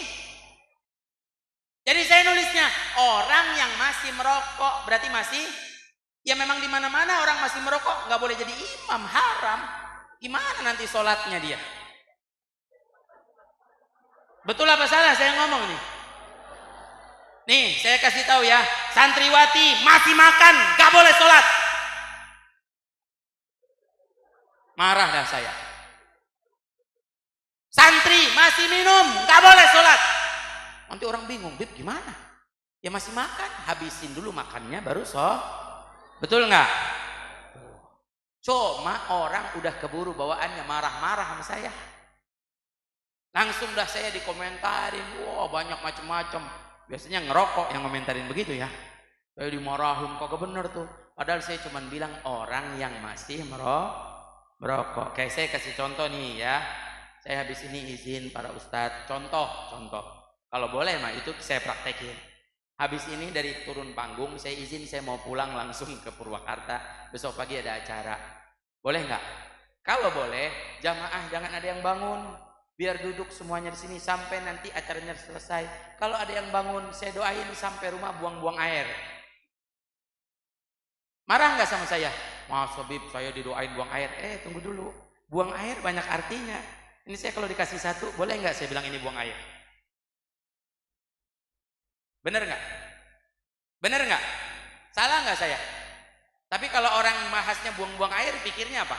Jadi saya nulisnya orang yang masih merokok berarti masih. Ya memang di mana-mana orang masih merokok nggak boleh jadi imam, haram. Gimana nanti sholatnya dia? Betul apa salah saya ngomong nih? Nih saya kasih tahu ya, santriwati masih makan nggak boleh sholat. Marah dah saya. Santri masih minum nggak boleh sholat. Nanti orang bingung, Bib gimana? Ya masih makan, habisin dulu makannya baru sholat. Betul nggak? Cuma orang udah keburu bawaannya marah-marah sama saya. Langsung dah saya dikomentarin, wah banyak macam-macam. Biasanya ngerokok yang komentarin begitu ya. Saya dimarahin, kagak bener tuh. Padahal saya cuma bilang orang yang masih merokok. Kayak saya kasih contoh nih ya. Saya habis ini izin para ustadz. Contoh. Kalau boleh mah itu saya praktekin. Habis ini dari turun panggung, saya izin saya mau pulang langsung ke Purwakarta. Besok pagi ada acara. Boleh nggak? Kalau boleh, jamaah jangan ada yang bangun. Biar duduk semuanya di sini sampai nanti acaranya selesai. Kalau ada yang bangun, saya doain sampai rumah buang-buang air. Marah nggak sama saya? Mas Habib, saya didoain buang air. Tunggu dulu. Buang air banyak artinya. Ini saya kalau dikasih satu, boleh nggak saya bilang ini buang air? Bener nggak? Bener nggak? Salah nggak saya? Tapi kalau orang bahasnya buang-buang air, pikirnya apa?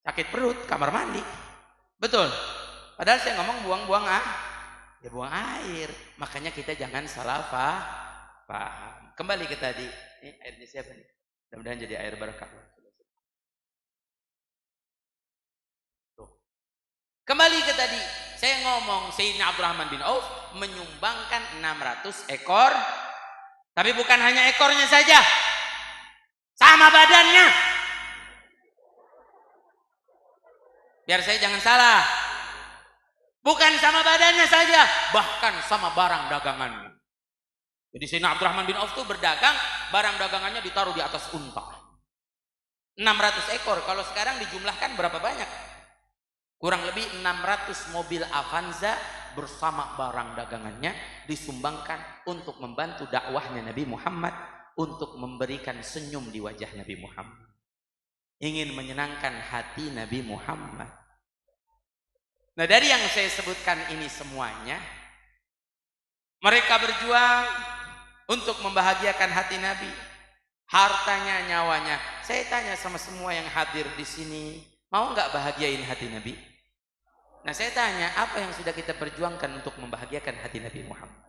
Sakit perut, kamar mandi. Betul. Padahal saya ngomong buang-buang ya buang air. Makanya kita jangan salah paham. Kembali ke tadi. Ini airnya siapa nih? Mudah-mudahan jadi air berkah. Kembali ke tadi, saya ngomong Sayyidina Abdurrahman bin Auf menyumbangkan 600 ekor, tapi bukan hanya ekornya saja, sama badannya. Biar saya jangan salah, bukan sama badannya saja, bahkan sama barang dagangannya. Jadi Sayyidina Abdurrahman bin Auf itu berdagang, barang dagangannya ditaruh di atas unta. 600 ekor, kalau sekarang dijumlahkan berapa banyak? Kurang lebih 600 mobil Avanza bersama barang dagangannya disumbangkan untuk membantu dakwahnya Nabi Muhammad, untuk memberikan senyum di wajah Nabi Muhammad, ingin menyenangkan hati Nabi Muhammad. Nah, dari yang saya sebutkan ini semuanya, mereka berjuang untuk membahagiakan hati Nabi, hartanya, nyawanya. Saya tanya sama semua yang hadir di sini, mau nggak bahagiain hati Nabi? Nah, saya tanya, apa yang sudah kita perjuangkan untuk membahagiakan hati Nabi Muhammad?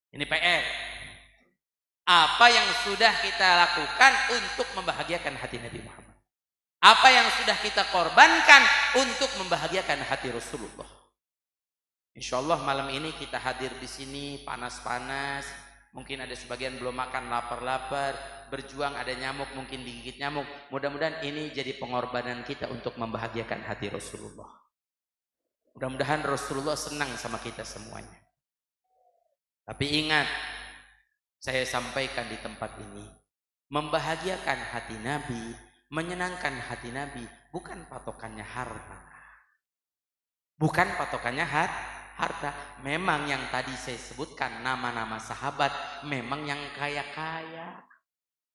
Ini PR. Apa yang sudah kita lakukan untuk membahagiakan hati Nabi Muhammad? Apa yang sudah kita korbankan untuk membahagiakan hati Rasulullah? Insya Allah malam ini kita hadir di sini panas-panas. Mungkin ada sebagian belum makan, lapar-lapar, berjuang ada nyamuk, mungkin digigit nyamuk. Mudah-mudahan ini jadi pengorbanan kita untuk membahagiakan hati Rasulullah. Mudah-mudahan Rasulullah senang sama kita semuanya. Tapi ingat, saya sampaikan di tempat ini, membahagiakan hati Nabi, menyenangkan hati Nabi, bukan patokannya harta. Bukan patokannya harta. Memang yang tadi saya sebutkan nama-nama sahabat, memang yang kaya-kaya.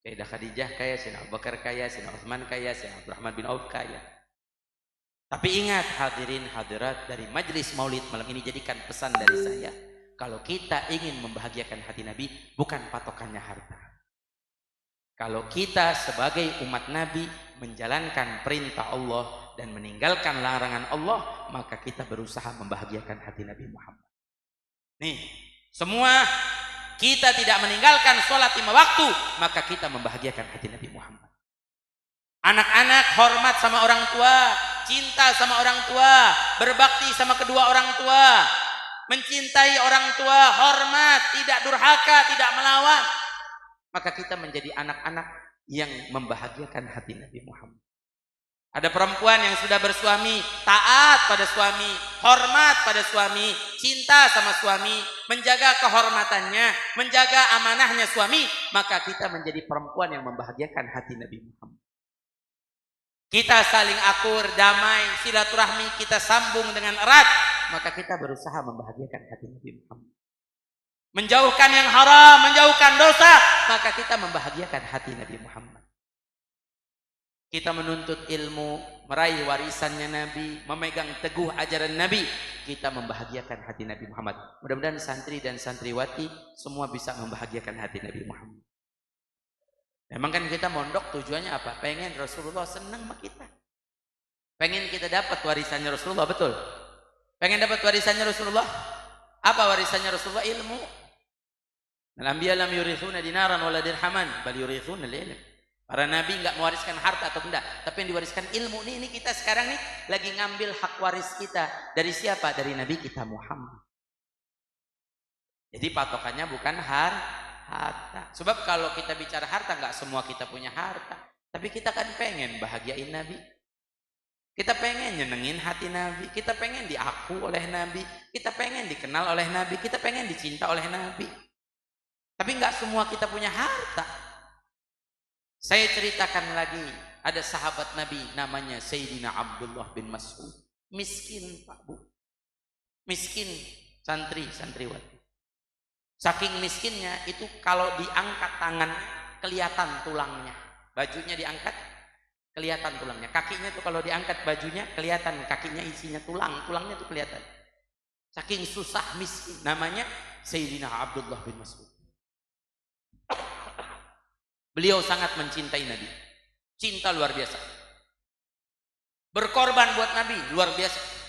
Sayyidah Khadijah kaya, Sayyidina Abu Bakar kaya, Sayyidina Utsman kaya, Sayyidina Abdurrahman bin Auf kaya. Tapi ingat hadirin hadirat dari majelis maulid malam ini, jadikan pesan dari saya. Kalau kita ingin membahagiakan hati Nabi, bukan patokannya harta. Kalau kita sebagai umat Nabi menjalankan perintah Allah dan meninggalkan larangan Allah, maka kita berusaha membahagiakan hati Nabi Muhammad. Nih, semua kita tidak meninggalkan sholat 5 waktu, maka kita membahagiakan hati Nabi Muhammad. Anak-anak hormat sama orang tua, cinta sama orang tua, berbakti sama kedua orang tua, mencintai orang tua, hormat, tidak durhaka, tidak melawan. Maka kita menjadi anak-anak yang membahagiakan hati Nabi Muhammad. Ada perempuan yang sudah bersuami, taat pada suami, hormat pada suami, cinta sama suami, menjaga kehormatannya, menjaga amanahnya suami, maka kita menjadi perempuan yang membahagiakan hati Nabi Muhammad. Kita saling akur, damai, silaturahmi kita sambung dengan erat, maka kita berusaha membahagiakan hati Nabi Muhammad. Menjauhkan yang haram, menjauhkan dosa, maka kita membahagiakan hati Nabi Muhammad. Kita menuntut ilmu, meraih warisannya Nabi, memegang teguh ajaran Nabi, kita membahagiakan hati Nabi Muhammad. Mudah-mudahan santri dan santriwati semua bisa membahagiakan hati Nabi Muhammad. Memang kan kita mondok tujuannya apa? Pengen Rasulullah senang sama kita. Pengen kita dapat warisannya Rasulullah, betul? Pengen dapat warisannya Rasulullah? Apa warisannya Rasulullah? Ilmu. Al-anbiya lam yurithuna dinaran wala dirhaman, bal yurithuna al-ilm. Para nabi enggak mewariskan harta atau benda, tapi yang diwariskan ilmu. Ini kita sekarang nih lagi ngambil hak waris kita dari siapa? Dari Nabi kita Muhammad. Jadi patokannya bukan harta. Sebab kalau kita bicara harta, enggak semua kita punya harta. Tapi kita kan pengen bahagiain Nabi. Kita pengen nyenengin hati Nabi, kita pengen diaku oleh Nabi, kita pengen dikenal oleh Nabi, kita pengen dicinta oleh Nabi. Tapi enggak semua kita punya harta. Saya ceritakan lagi, ada sahabat Nabi namanya Sayyidina Abdullah bin Mas'ud. Miskin Pak Bu. Miskin santriwati. Saking miskinnya itu kalau diangkat tangan kelihatan tulangnya. Bajunya diangkat kelihatan tulangnya. Kakinya itu kalau diangkat bajunya kelihatan kakinya isinya tulang. Tulangnya itu kelihatan. Saking susah miskin. Namanya Sayyidina Abdullah bin Mas'ud. Beliau sangat mencintai Nabi. Cinta luar biasa. Berkorban buat Nabi luar biasa.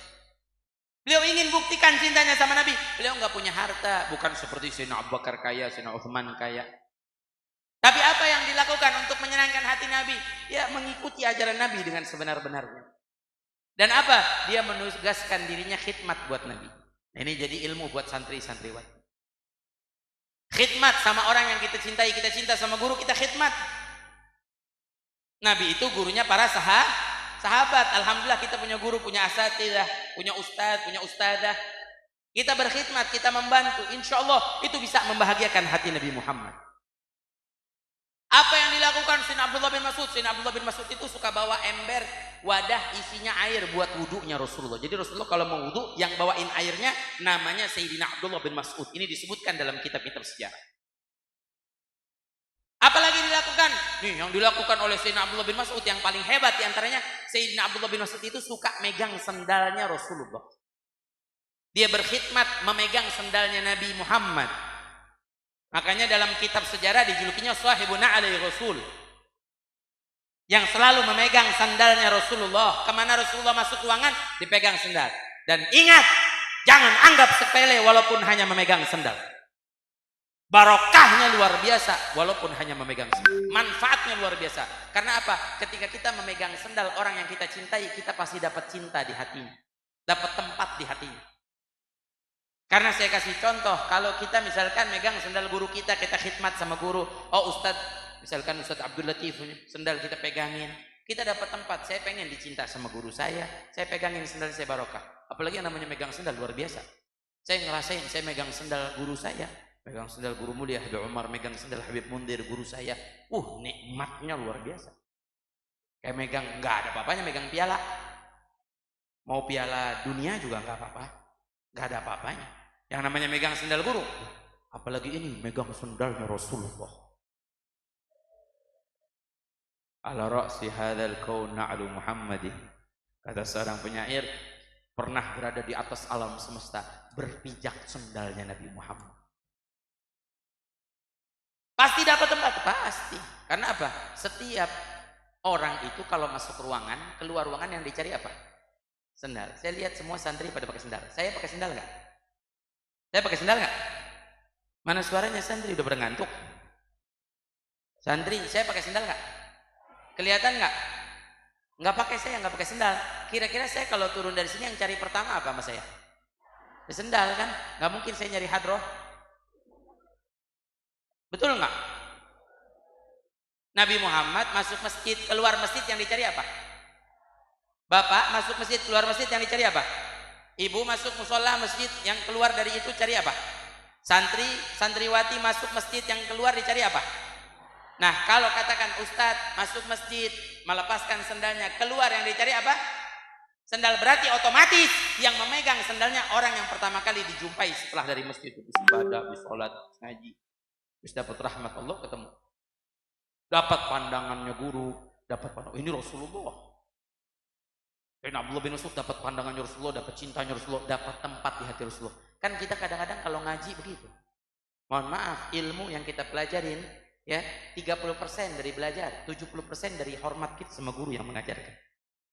Beliau ingin buktikan cintanya sama Nabi. Beliau enggak punya harta, bukan seperti Sayyidina Abu Bakar kaya, Sayyidina Utsman kaya. Tapi apa yang dilakukan untuk menyenangkan hati Nabi? Ya mengikuti ajaran Nabi dengan sebenar-benarnya. Dan apa? Dia menugaskan dirinya khidmat buat Nabi. Ini jadi ilmu buat santri-santriwati. Khidmat sama orang yang kita cintai, kita cinta sama guru, kita khidmat. Nabi itu gurunya para sahabat. Alhamdulillah kita punya guru, punya asatidzah, punya ustadz, punya ustadzah. Kita berkhidmat, kita membantu. Insya Allah itu bisa membahagiakan hati Nabi Muhammad. Apa yang dilakukan Sayyidina Abdullah bin Mas'ud? Sayyidina Abdullah bin Mas'ud itu suka bawa ember, wadah isinya air buat wudunya Rasulullah. Jadi Rasulullah kalau mau wudu, yang bawain airnya namanya Sayyidina Abdullah bin Mas'ud. Ini disebutkan dalam kitab-kitab sejarah. Apalagi dilakukan? Nih yang dilakukan oleh Sayyidina Abdullah bin Mas'ud yang paling hebat diantaranya, Sayyidina Abdullah bin Mas'ud itu suka megang sendalnya Rasulullah. Dia berkhidmat memegang sendalnya Nabi Muhammad. Makanya dalam kitab sejarah dijulukinya Sahibun Na'alai Rasul, yang selalu memegang sandalnya Rasulullah. Kemana Rasulullah masuk ruangan, dipegang sendal. Dan ingat, jangan anggap sepele walaupun hanya memegang sendal. Barokahnya luar biasa walaupun hanya memegang sendal. Manfaatnya luar biasa. Karena apa? Ketika kita memegang sendal orang yang kita cintai, kita pasti dapat cinta di hatinya, dapat tempat di hatinya. Karena saya kasih contoh, kalau kita misalkan megang sendal guru kita, kita khidmat sama guru. Oh Ustadz, misalkan Ustadz Abdul Latif, sendal kita pegangin. Kita dapat tempat, saya pengen dicinta sama guru saya pegangin sendal saya barokah. Apalagi yang namanya megang sendal luar biasa. Saya ngerasain, saya megang sendal guru saya Megang sendal guru mulia Habib Umar, megang sendal Habib Mundir guru saya. Nikmatnya luar biasa. Kayak megang, nggak ada apa-apanya megang piala. Mau piala dunia juga nggak apa-apa, nggak ada apa-apanya. Yang namanya megang sendal guru, apalagi ini megang sendalnya Rasulullah. Ala ra'si hadzal kaun na'lu Muhammadin. Kata seorang penyair, pernah berada di atas alam semesta, berpijak sendalnya Nabi Muhammad. Pasti dapat tempat, pasti. Karena apa? Setiap orang itu kalau masuk ruangan, keluar ruangan yang dicari apa? Sendal. Saya lihat semua santri pada pakai sendal. Saya pakai sendal nggak? Saya pakai sendal nggak? Mana suaranya santri udah berngantuk? Santri, saya pakai sendal nggak? Kelihatan nggak? Nggak pakai, saya nggak pakai sendal. Kira-kira saya kalau turun dari sini yang cari pertama apa sama saya? Sendal kan? Nggak mungkin saya nyari hadroh. Betul nggak? Nabi Muhammad masuk masjid, keluar masjid yang dicari apa? Bapak masuk masjid, keluar masjid yang dicari apa? Ibu masuk musola masjid, yang keluar dari itu cari apa? Santri, santriwati masuk masjid, yang keluar dicari apa? Nah, kalau katakan Ustadz masuk masjid, melepaskan sendalnya, keluar yang dicari apa? Sendal. Berarti otomatis yang memegang sendalnya orang yang pertama kali dijumpai setelah dari masjid. Habis ibadah, habis sholat, ngaji, habis dapat rahmat Allah, ketemu. Dapat pandangannya guru, dapat pandangan, ini Rasulullah. Dan Abdullah bin Mas'ud dapat pandangannya Rasulullah, dapat cintanya Rasulullah, dapat tempat di hati Rasulullah. Kan kita kadang-kadang kalau ngaji begitu. Mohon maaf, ilmu yang kita pelajarin ya 30% dari belajar, 70% dari hormat kita sama guru yang mengajarkan.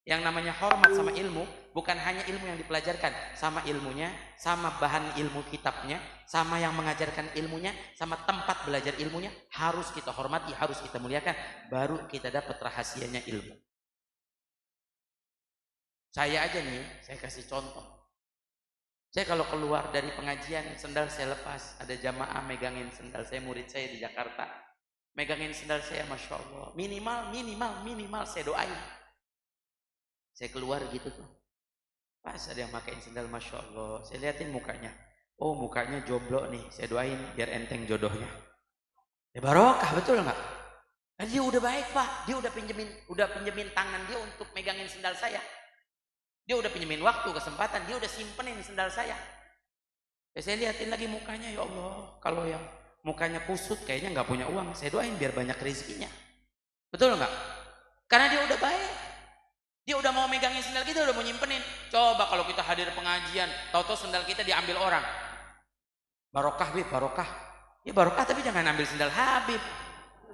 Yang namanya hormat sama ilmu bukan hanya ilmu yang dipelajarkan, sama ilmunya, sama bahan ilmu kitabnya, sama yang mengajarkan ilmunya, sama tempat belajar ilmunya, harus kita hormati, harus kita muliakan, baru kita dapat rahasianya ilmu. Saya aja nih, saya kasih contoh. Saya kalau keluar dari pengajian, sendal saya lepas, ada jamaah megangin sendal saya, murid saya di Jakarta, megangin sendal saya, Masya Allah, minimal saya doain. Saya keluar gitu tuh, pas ada yang makain sendal, Masya Allah, saya liatin mukanya, oh mukanya jomblo nih, saya doain biar enteng jodohnya. Ya barokah, betul nggak? Nah, dia udah baik Pak, dia udah pinjemin tangan dia untuk megangin sendal saya, dia udah pinjemin waktu, kesempatan, dia udah simpenin sendal saya. Ya, saya liatin lagi mukanya, ya Allah, kalau yang mukanya kusut kayaknya nggak punya uang, saya doain biar banyak rezekinya, betul nggak? Karena dia udah baik. Dia udah mau megangin sendal kita, udah mau nyimpenin. Coba kalau kita hadir pengajian, tahu-tahu sendal kita diambil orang. Barokah Bib, barokah. Ya barokah tapi jangan ambil sendal Habib.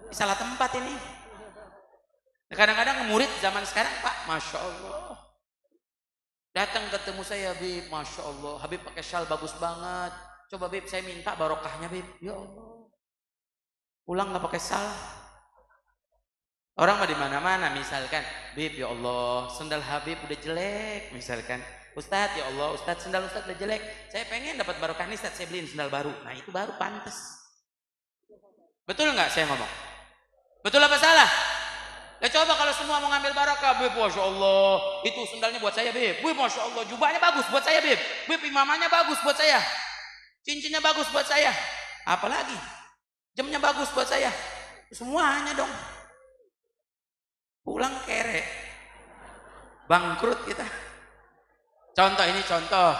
Salah tempat ini. Kadang-kadang murid zaman sekarang, Pak, Masya Allah. Datang ketemu saya, Bib, Masya Allah. Habib pakai syal bagus banget. Coba Bib, saya minta barokahnya Bib. Ya Allah. Pulang nggak pakai syal. Orang mah di mana-mana, misalkan, Bib, ya Allah, sendal Habib udah jelek, misalkan, Ustadz, ya Allah, Ustadz, sendal Ustadz udah jelek, saya pengen dapat barokah nih, Ustadz, saya beliin sendal baru. Nah itu baru pantas. Betul nggak saya ngomong? Betul apa salah? Ya coba kalau semua mau ngambil barokah, Bib, Masya Allah, itu sendalnya buat saya, Bib, Masya Allah, jubahnya bagus buat saya, Bib, imamanya bagus buat saya, cincinnya bagus buat saya, apalagi jamnya bagus buat saya, semuanya dong. Pulang kere, bangkrut kita. Contoh ini contoh,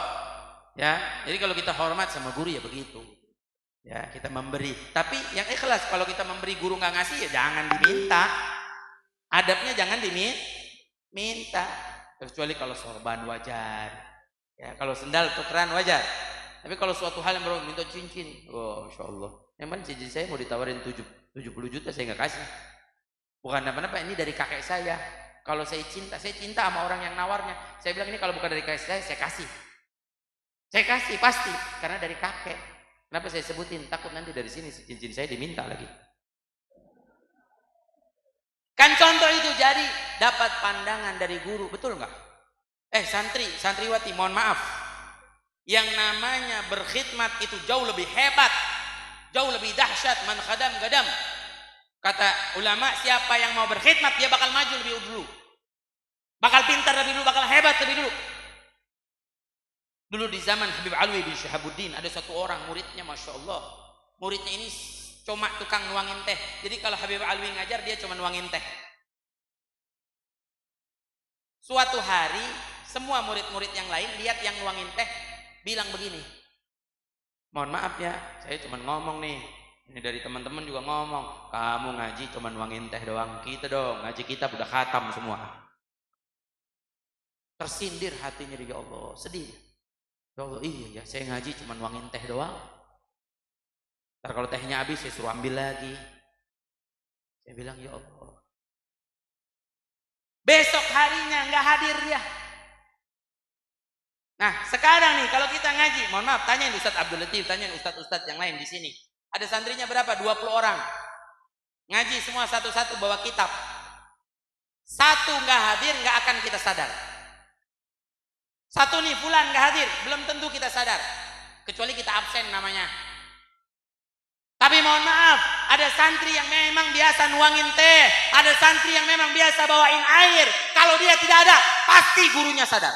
ya. Jadi kalau kita hormat sama guru ya begitu, ya kita memberi. Tapi yang ikhlas, kalau kita memberi guru nggak ngasih ya jangan diminta. Adabnya jangan diminta. Kecuali kalau sorban wajar, ya kalau sendal tukeran wajar. Tapi kalau suatu hal yang baru minta cincin, oh Masya Allah. Emang cincin saya mau ditawarin 70 juta saya nggak kasih. Bukan apa-apa, ini dari kakek saya. Kalau saya cinta sama orang yang nawarnya. Saya bilang ini kalau bukan dari kakek saya kasih. Saya kasih pasti, karena dari kakek. Kenapa saya sebutin? Takut nanti dari sini cincin saya diminta lagi. Kan contoh itu, jadi dapat pandangan dari guru, betul nggak? Santriwati, mohon maaf. Yang namanya berkhidmat itu jauh lebih hebat, jauh lebih dahsyat. Man khadam gadam. Kata ulama, siapa yang mau berkhidmat dia bakal maju lebih dulu, bakal pintar lebih dulu, bakal hebat lebih dulu. Dulu di zaman Habib Alwi bin Syihabuddin ada satu orang muridnya, Masya Allah, Muridnya ini cuma tukang nuangin teh. Jadi kalau Habib Alwi ngajar, dia cuma nuangin teh. Suatu hari semua murid-murid yang lain lihat yang nuangin teh, bilang begini, mohon maaf ya, saya cuma ngomong nih, ini dari teman-teman juga ngomong, kamu ngaji cuma nuangin teh doang, kita dong ngaji kita udah khatam semua. Tersindir hatinya, ya Allah, sedih. Ya Allah, iya ya, saya ngaji cuma nuangin teh doang. Ntar kalau tehnya habis saya suruh ambil lagi. Saya bilang, ya Allah, besok harinya nggak hadir dia. Nah sekarang nih kalau kita ngaji, mohon maaf, tanyain Ustadz Abdul Latif, tanyain Ustadz-Ustadz yang lain di sini. Ada santrinya berapa? 20 orang. Ngaji semua satu-satu bawa kitab. Satu nggak hadir, nggak akan kita sadar. Satu nih fulan nggak hadir, belum tentu kita sadar, kecuali kita absen namanya. Tapi mohon maaf, ada santri yang memang biasa nuangin teh, ada santri yang memang biasa bawain air. Kalau dia tidak ada, pasti gurunya sadar.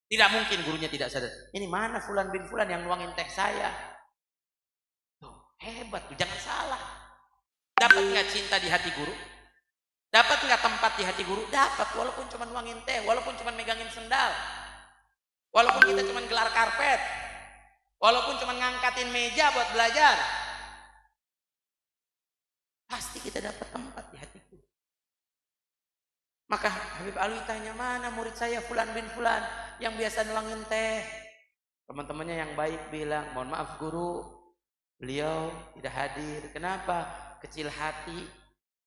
Tidak mungkin gurunya tidak sadar. Ini mana fulan bin fulan yang nuangin teh saya? Tuh, hebat tuh, jangan salah. Dapat nggak cinta di hati guru? Dapat nggak tempat di hati guru? Dapat, walaupun cuma nuangin teh, walaupun cuma megangin sendal, walaupun kita cuma gelar karpet, walaupun cuma ngangkatin meja buat belajar, pasti kita dapat tempat di hati guru. Maka Habib Alwi tanya, mana murid saya fulan bin fulan yang biasa nuangin teh? Teman-temannya yang baik bilang, mohon maaf guru, beliau tidak hadir. Kenapa? Kecil hati.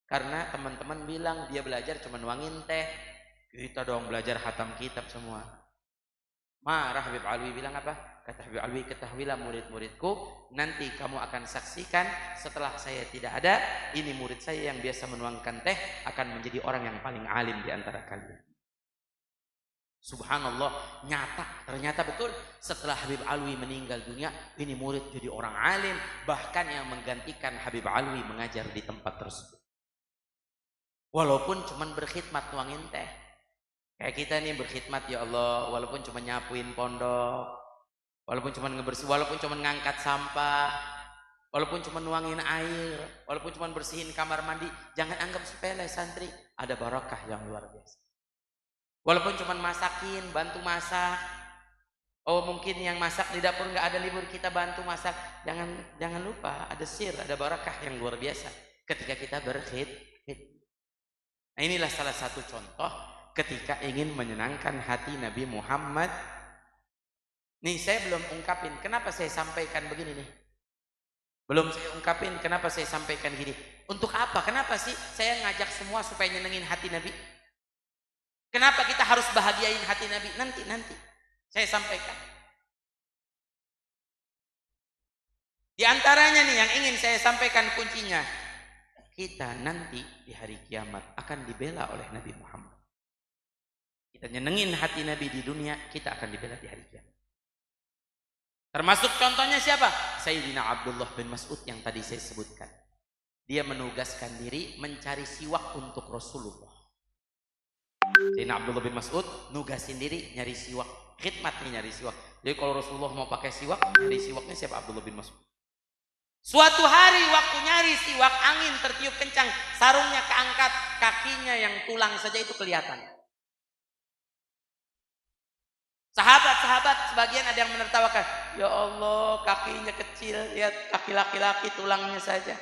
Karena teman-teman bilang dia belajar cuma nuangin teh. Kita dong belajar khatam kitab semua. Marah Habib Alwi, bilang apa? Kata Habib Alwi, ketahuilah murid-muridku, nanti kamu akan saksikan setelah saya tidak ada, ini murid saya yang biasa menuangkan teh akan menjadi orang yang paling alim di antara kalian. Subhanallah, ternyata betul setelah Habib Alwi meninggal dunia, ini murid jadi orang alim, bahkan yang menggantikan Habib Alwi mengajar di tempat tersebut. Walaupun cuma berkhidmat nuangin teh. Kayak kita nih berkhidmat, ya Allah, walaupun cuma nyapuin pondok, walaupun cuma ngebersih, walaupun cuma ngangkat sampah, walaupun cuma nuangin air, walaupun cuma bersihin kamar mandi, jangan anggap sepele santri, ada barakah yang luar biasa. Walaupun cuma masakin, bantu masak, oh mungkin yang masak di dapur nggak ada libur, kita bantu masak, jangan lupa ada sir, ada barakah yang luar biasa ketika kita berkhidmat. Nah inilah salah satu contoh ketika ingin menyenangkan hati Nabi Muhammad. Nih saya belum ungkapin kenapa saya sampaikan begini nih. Belum saya ungkapin kenapa saya sampaikan gini. Untuk apa? Kenapa sih saya ngajak semua supaya nyenengin hati Nabi? Kenapa kita harus bahagiain hati Nabi? Nanti saya sampaikan. Di antaranya nih yang ingin saya sampaikan kuncinya. Kita nanti di hari kiamat akan dibela oleh Nabi Muhammad. Kita nyenengin hati Nabi di dunia, kita akan dibela di hari kiamat. Termasuk contohnya siapa? Sayyidina Abdullah bin Mas'ud yang tadi saya sebutkan. Dia menugaskan diri mencari siwak untuk Rasulullah. Sayyidina Abdullah bin Mas'ud nugasin diri nyari siwak. Khidmat nih nyari siwak. Jadi kalau Rasulullah mau pakai siwak, nyari siwaknya siapa? Abdullah bin Mas'ud. Suatu hari waktu nyari siwak, angin tertiup kencang, sarungnya keangkat, kakinya yang tulang saja itu kelihatan. Sahabat-sahabat sebagian ada yang menertawakan, ya Allah kakinya kecil, lihat kaki laki-laki tulangnya saja.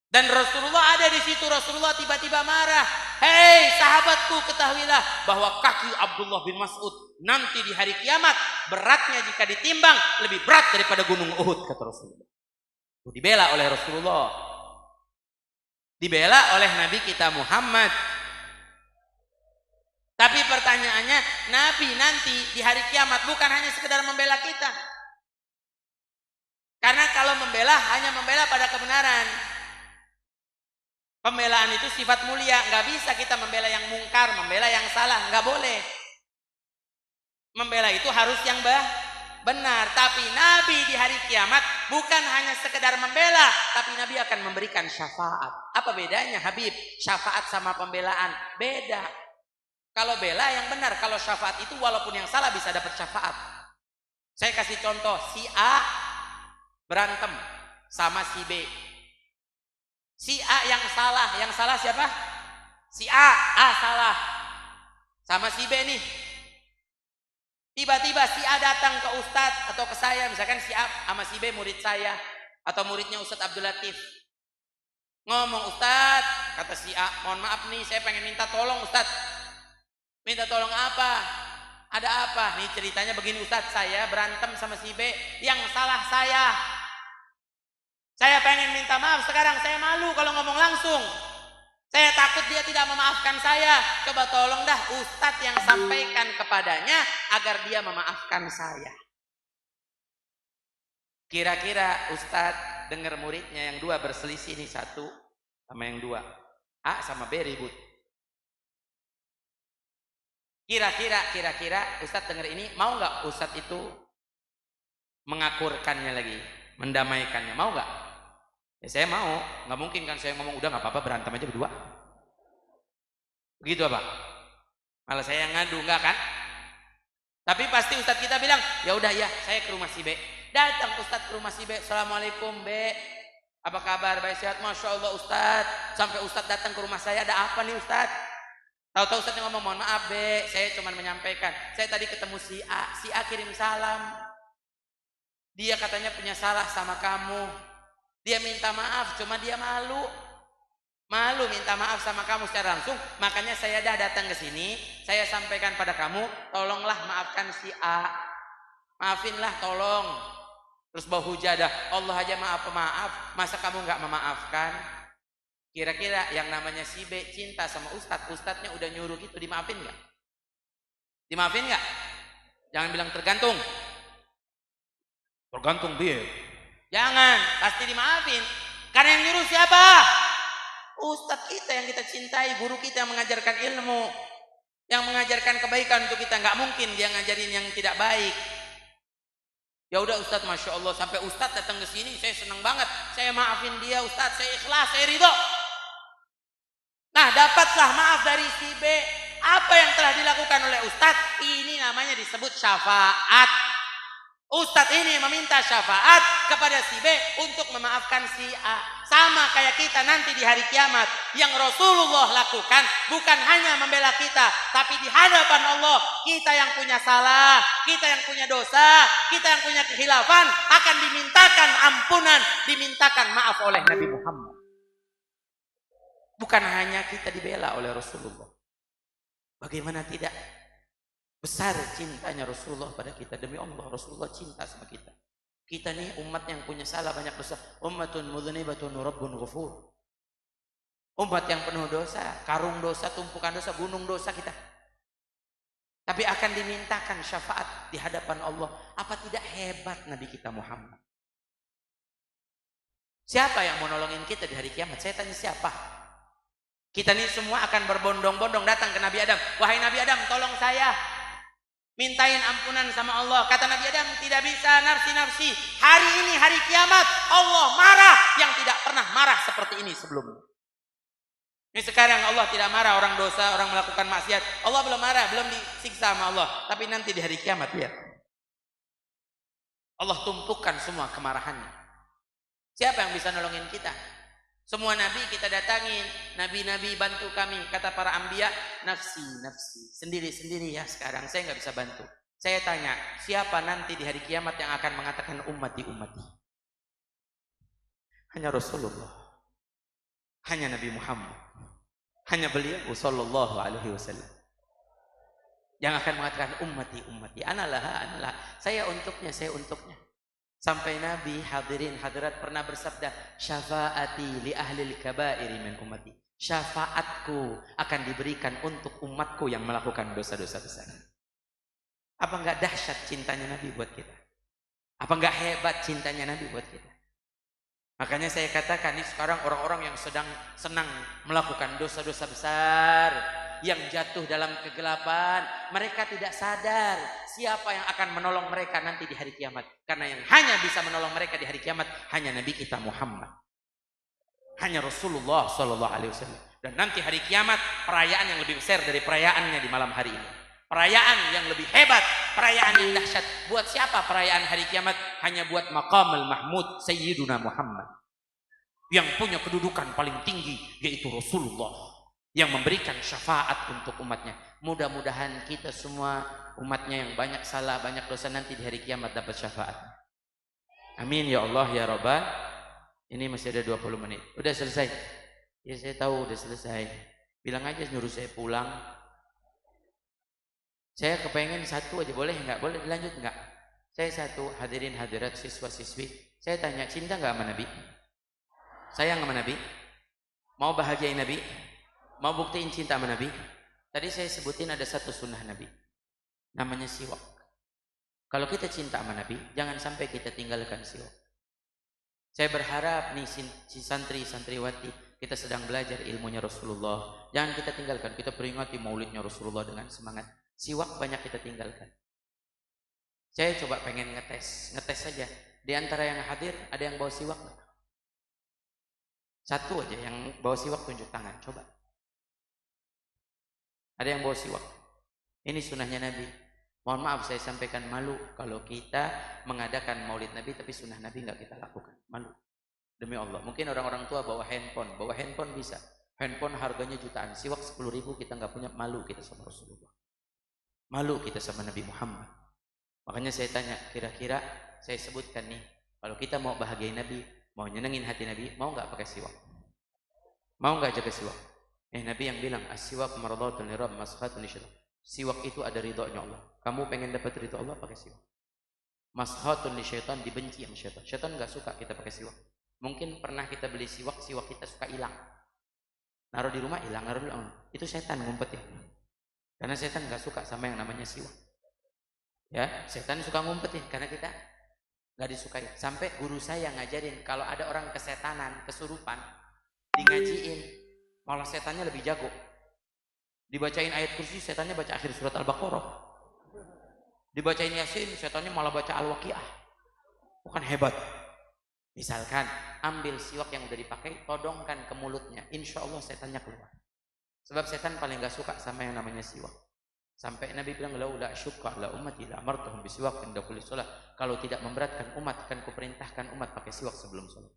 Dan Rasulullah ada di situ. Rasulullah tiba-tiba marah, hei sahabatku, ketahuilah bahwa kaki Abdullah bin Mas'ud nanti di hari kiamat beratnya jika ditimbang lebih berat daripada gunung Uhud, kata Rasulullah. Dibela oleh Rasulullah, dibela oleh Nabi kita Muhammad. Tapi pertanyaannya, Nabi nanti di hari kiamat bukan hanya sekedar membela kita. Karena kalau membela hanya membela pada kebenaran. Pembelaan itu sifat mulia, nggak bisa kita membela yang mungkar, membela yang salah, nggak boleh. Membela itu harus yang benar. Tapi Nabi di hari kiamat bukan hanya sekedar membela, tapi Nabi akan memberikan syafaat. Apa bedanya Habib? Syafaat sama pembelaan beda. Kalau bela yang benar, kalau syafaat itu walaupun yang salah bisa dapat syafaat. Saya kasih contoh, si A berantem sama si B. Si A yang salah siapa? Si A salah sama si B nih. Tiba-tiba si A datang ke Ustadz atau ke saya, misalkan si A sama si B murid saya atau muridnya Ustadz Abdul Latif. Ngomong, Ustadz, kata si A, mohon maaf nih, saya pengen minta tolong Ustadz. Minta tolong apa? Ada apa? Nih ceritanya begini Ustadz, saya berantem sama si B, yang salah saya. Saya pengen minta maaf, sekarang saya malu kalau ngomong langsung. Saya takut dia tidak memaafkan saya. Coba tolong dah Ustadz yang sampaikan kepadanya agar dia memaafkan saya. Kira-kira Ustadz dengar muridnya yang dua berselisih nih, satu sama yang dua. A sama B ribut. Kira-kira Ustadz dengar ini, mau nggak Ustadz itu mengakurkannya lagi, mendamaikannya, mau nggak? Ya saya mau, nggak mungkin kan saya ngomong udah nggak apa-apa berantem aja berdua. Begitu apa? Malah saya yang ngadu, nggak kan? Tapi pasti Ustadz kita bilang, ya udah ya, saya ke rumah si B. Datang Ustadz ke rumah si B, Assalamualaikum B, apa kabar? Baik sehat, Masya Allah Ustadz. Sampai Ustadz datang ke rumah saya, ada apa nih Ustadz? Tahu-tahu Ustadz ngomong, mohon maaf B, saya cuma menyampaikan, saya tadi ketemu si A kirim salam. Dia katanya punya salah sama kamu. Dia minta maaf, cuma dia malu minta maaf sama kamu secara langsung. Makanya saya dah datang ke sini, saya sampaikan pada kamu, tolonglah maafkan si A, maafinlah tolong. Terus bau hujadah, Allah aja maaf, masa kamu nggak memaafkan? Kira-kira yang namanya si B cinta sama Ustadznya udah nyuruh gitu, dimaafin nggak? Dimaafin nggak? Jangan bilang tergantung B. Jangan, pasti dimaafin. Karena yang nyuruh siapa? Ustadz kita yang kita cintai, guru kita yang mengajarkan ilmu, yang mengajarkan kebaikan untuk kita. Nggak mungkin dia ngajarin yang tidak baik. Ya udah Ustadz, Masya Allah, sampai Ustadz datang ke sini, saya senang banget. Saya maafin dia Ustadz, saya ikhlas, saya ridho. Nah, dapatlah maaf dari si B. Apa yang telah dilakukan oleh Ustadz? Ini namanya disebut syafaat. Ustadz ini meminta syafaat kepada si B untuk memaafkan si A. Sama kayak kita nanti di hari kiamat. Yang Rasulullah lakukan bukan hanya membela kita, tapi di hadapan Allah, kita yang punya salah, kita yang punya dosa, kita yang punya kekhilafan akan dimintakan ampunan, dimintakan maaf oleh Nabi Muhammad. Bukan hanya kita dibela oleh Rasulullah. Bagaimana tidak? Besar cintanya Rasulullah pada kita. Demi Allah, Rasulullah cinta sama kita. Kita nih umat yang punya salah banyak dosa. Ummatun mudhnibatun rabbun ghafur. Umat yang penuh dosa, karung dosa, tumpukan dosa, gunung dosa kita. Tapi akan dimintakan syafaat di hadapan Allah. Apa tidak hebat Nabi kita Muhammad? Siapa yang mau nolongin kita di hari kiamat? Saya tanya siapa? Kita nih semua akan berbondong-bondong datang ke Nabi Adam. Wahai Nabi Adam, tolong saya. Mintain ampunan sama Allah. Kata Nabi Adam, tidak bisa, nafsi-nafsi. Hari ini hari kiamat, Allah marah yang tidak pernah marah seperti ini sebelumnya. Ini sekarang Allah tidak marah orang dosa, orang melakukan maksiat. Allah belum marah, belum disiksa sama Allah. Tapi nanti di hari kiamat, lihat. Allah tumpukan semua kemarahannya. Siapa yang bisa nolongin kita? Semua nabi kita datangin, nabi-nabi bantu kami. Kata para anbiya, nafsi, sendiri-sendiri ya sekarang, saya nggak bisa bantu. Saya tanya, siapa nanti di hari kiamat yang akan mengatakan ummati? Hanya Rasulullah, hanya Nabi Muhammad, hanya beliau sallallahu alaihi wasallam yang akan mengatakan ummati, analah, saya untuknya. Sampai Nabi hadirin hadirat pernah bersabda, syafaati li ahlil kabairi min ummati. Syafaatku akan diberikan untuk umatku yang melakukan dosa-dosa besar. Apa enggak dahsyat cintanya Nabi buat kita? Apa enggak hebat cintanya Nabi buat kita? Makanya saya katakan ini sekarang orang-orang yang sedang senang melakukan dosa-dosa besar, yang jatuh dalam kegelapan, mereka tidak sadar siapa yang akan menolong mereka nanti di hari kiamat. Karena yang hanya bisa menolong mereka di hari kiamat hanya Nabi kita Muhammad, hanya Rasulullah sallallahu alaihi wasallam. Dan nanti hari kiamat perayaan yang lebih besar dari perayaannya di malam hari ini, perayaan yang lebih hebat, perayaan yang dahsyat. Buat siapa perayaan hari kiamat? Hanya buat Maqamul Mahmud Sayyiduna Muhammad, yang punya kedudukan paling tinggi, yaitu Rasulullah, yang memberikan syafaat untuk umatnya. Mudah-mudahan kita semua umatnya yang banyak salah, banyak dosa, nanti di hari kiamat dapat syafaat. Amin ya Allah ya Rabbal. Ini masih ada 20 menit. Udah selesai? Ya saya tahu udah selesai. Bilang aja nyuruh saya pulang. Saya kepengen satu aja, boleh nggak? Boleh dilanjut nggak? Saya satu, hadirin hadirat siswa-siswi. Saya tanya, cinta nggak sama Nabi? Sayang sama Nabi? Mau bahagiain Nabi? Mau buktiin cinta sama Nabi? Tadi saya sebutin ada satu sunnah Nabi, namanya siwak. Kalau kita cinta sama Nabi, jangan sampai kita tinggalkan siwak. Saya berharap nih si santri-santriwati, kita sedang belajar ilmunya Rasulullah, jangan kita tinggalkan. Kita peringati maulidnya Rasulullah dengan semangat. Siwak banyak kita tinggalkan. Saya coba pengen ngetes saja. Di antara yang hadir, ada yang bawa siwak nggak? Satu aja yang bawa siwak tunjuk tangan, coba. Ada yang bawa siwak? Ini sunnahnya Nabi. Mohon maaf saya sampaikan, malu kalau kita mengadakan maulid Nabi tapi sunnah Nabi nggak kita lakukan. Malu. Demi Allah. Mungkin orang-orang tua bawa handphone bisa. Handphone harganya jutaan, siwak 10.000 kita nggak punya, malu kita sama Rasulullah. Malu kita sama Nabi Muhammad. Makanya saya tanya, kira-kira saya sebutkan nih, kalau kita mau bahagiain Nabi, mau nyenengin hati Nabi, mau nggak pakai siwak? Mau nggak jaga siwak? Nabi yang bilang, as-siwak maradhatun lirabb mashatun lisyaitan. Siwak itu ada ridhonya Allah. Kamu pengen dapat ridho Allah, pakai siwak. Mashatun lisyaitan, dibenci sama syaitan. Syaitan nggak suka kita pakai siwak. Mungkin pernah kita beli siwak kita suka hilang. Naruh di rumah hilang, naruh di rumah. Itu setan ngumpet ya. Karena setan nggak suka sama yang namanya siwak. Ya, setan suka ngumpetin karena kita nggak disukai. Sampai guru saya ngajarin kalau ada orang kesetanan, kesurupan, di ngajiin, malah setannya lebih jago. Dibacain ayat kursi, setannya baca akhir surat Al-Baqarah. Dibacain Yasin, setannya malah baca Al-Waqiah. Bukan hebat. Misalkan ambil siwak yang udah dipakai, todongkan ke mulutnya, insya Allah setannya keluar. Sebab setan paling gak suka sama yang namanya siwak. Sampai Nabi bilang, laula syukka la ummati la amartuhum bisiwak inda kulli shalah. Kalau tidak memberatkan umat, akan kuperintahkan umat pakai siwak sebelum salat.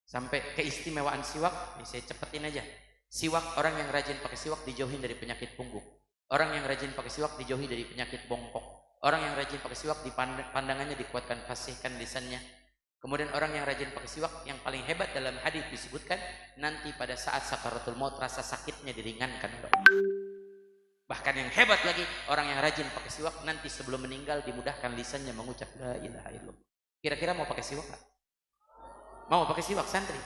Sampai keistimewaan siwak, saya cepetin aja. Siwak, orang yang rajin pakai siwak dijauhin dari penyakit punggung. Orang yang rajin pakai siwak dijauhi dari penyakit bongkok. Orang yang rajin pakai siwak pandangannya dikuatkan, fasihkan lisannya. Kemudian orang yang rajin pakai siwak, yang paling hebat dalam hadis disebutkan, nanti pada saat sakaratul maut rasa sakitnya diringankan. Bahkan yang hebat lagi, orang yang rajin pakai siwak nanti sebelum meninggal dimudahkan lisannya mengucap la ilaha illallah. Kira-kira mau pakai siwak nggak? Mau pakai siwak santri?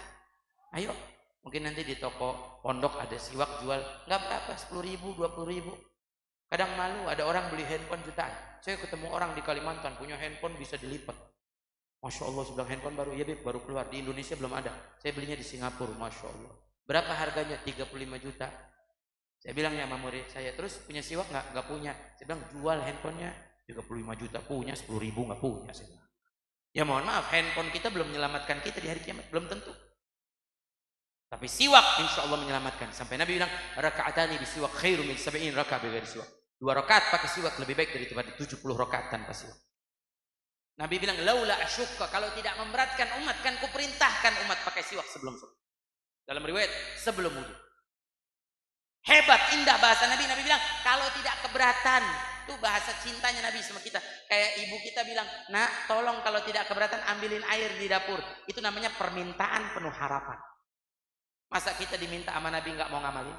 Ayo, mungkin nanti di toko pondok ada siwak jual, nggak berapa, 10.000, 20.000. Kadang malu, ada orang beli handphone jutaan. Saya ketemu orang di Kalimantan punya handphone bisa dilipat. Masya Allah, sebelah handphone baru, ya Beb, baru keluar. Di Indonesia belum ada. Saya belinya di Singapura, Masya Allah. Berapa harganya? 35 juta. Saya bilang ya sama murid saya, terus punya siwak nggak? Nggak punya. Saya bilang jual handphonenya 35 juta, punya 10.000 nggak punya. Saya bilang. Ya mohon maaf, handphone kita belum menyelamatkan kita di hari kiamat, belum tentu. Tapi siwak insya Allah menyelamatkan. Sampai Nabi bilang, rakaatani bisiwak khairu min 70 rakaat bighairi siwak. 2 rakaat pakai siwak lebih baik daripada 70 rakaat tanpa siwak. Nabi bilang, laula asyukka, kalau tidak memberatkan umat, kan kuperintahkan umat pakai siwak sebelum sholat. Dalam riwayat, sebelum wudhu. Hebat, indah bahasa Nabi. Nabi bilang, kalau tidak keberatan, itu bahasa cintanya Nabi sama kita. Kayak ibu kita bilang, nak tolong kalau tidak keberatan ambilin air di dapur. Itu namanya permintaan penuh harapan. Masa kita diminta sama Nabi nggak mau ngamalin?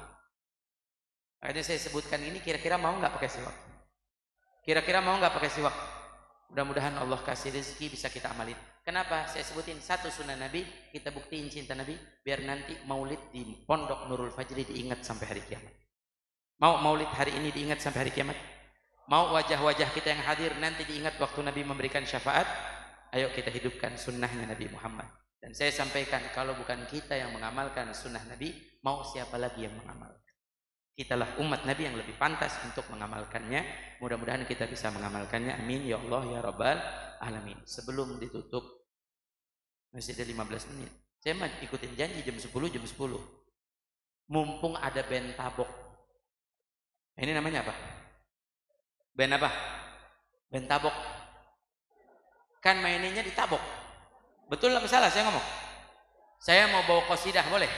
Akhirnya saya sebutkan ini, kira-kira mau nggak pakai siwak? Kira-kira mau nggak pakai siwak? Mudah-mudahan Allah kasih rezeki bisa kita amalin. Kenapa? Saya sebutin satu sunnah Nabi, kita buktiin cinta Nabi, biar nanti maulid di Pondok Nurul Fajri diingat sampai hari kiamat. Mau maulid hari ini diingat sampai hari kiamat? Mau wajah-wajah kita yang hadir nanti diingat waktu Nabi memberikan syafaat? Ayo kita hidupkan sunnahnya Nabi Muhammad. Dan saya sampaikan, kalau bukan kita yang mengamalkan sunnah Nabi, mau siapa lagi yang mengamalkan? Kitalah umat Nabi yang lebih pantas untuk mengamalkannya. Mudah-mudahan kita bisa mengamalkannya. Amin ya Allah ya Rabbal Alamin. Sebelum ditutup, masih ada 15 menit. Saya mah ikutin janji jam 10. Mumpung ada band tabok. Ini namanya apa? Band apa? Ben tabok. Kan maininnya ditabok. Betul apa salah saya ngomong? Saya mau bawa qasidah boleh?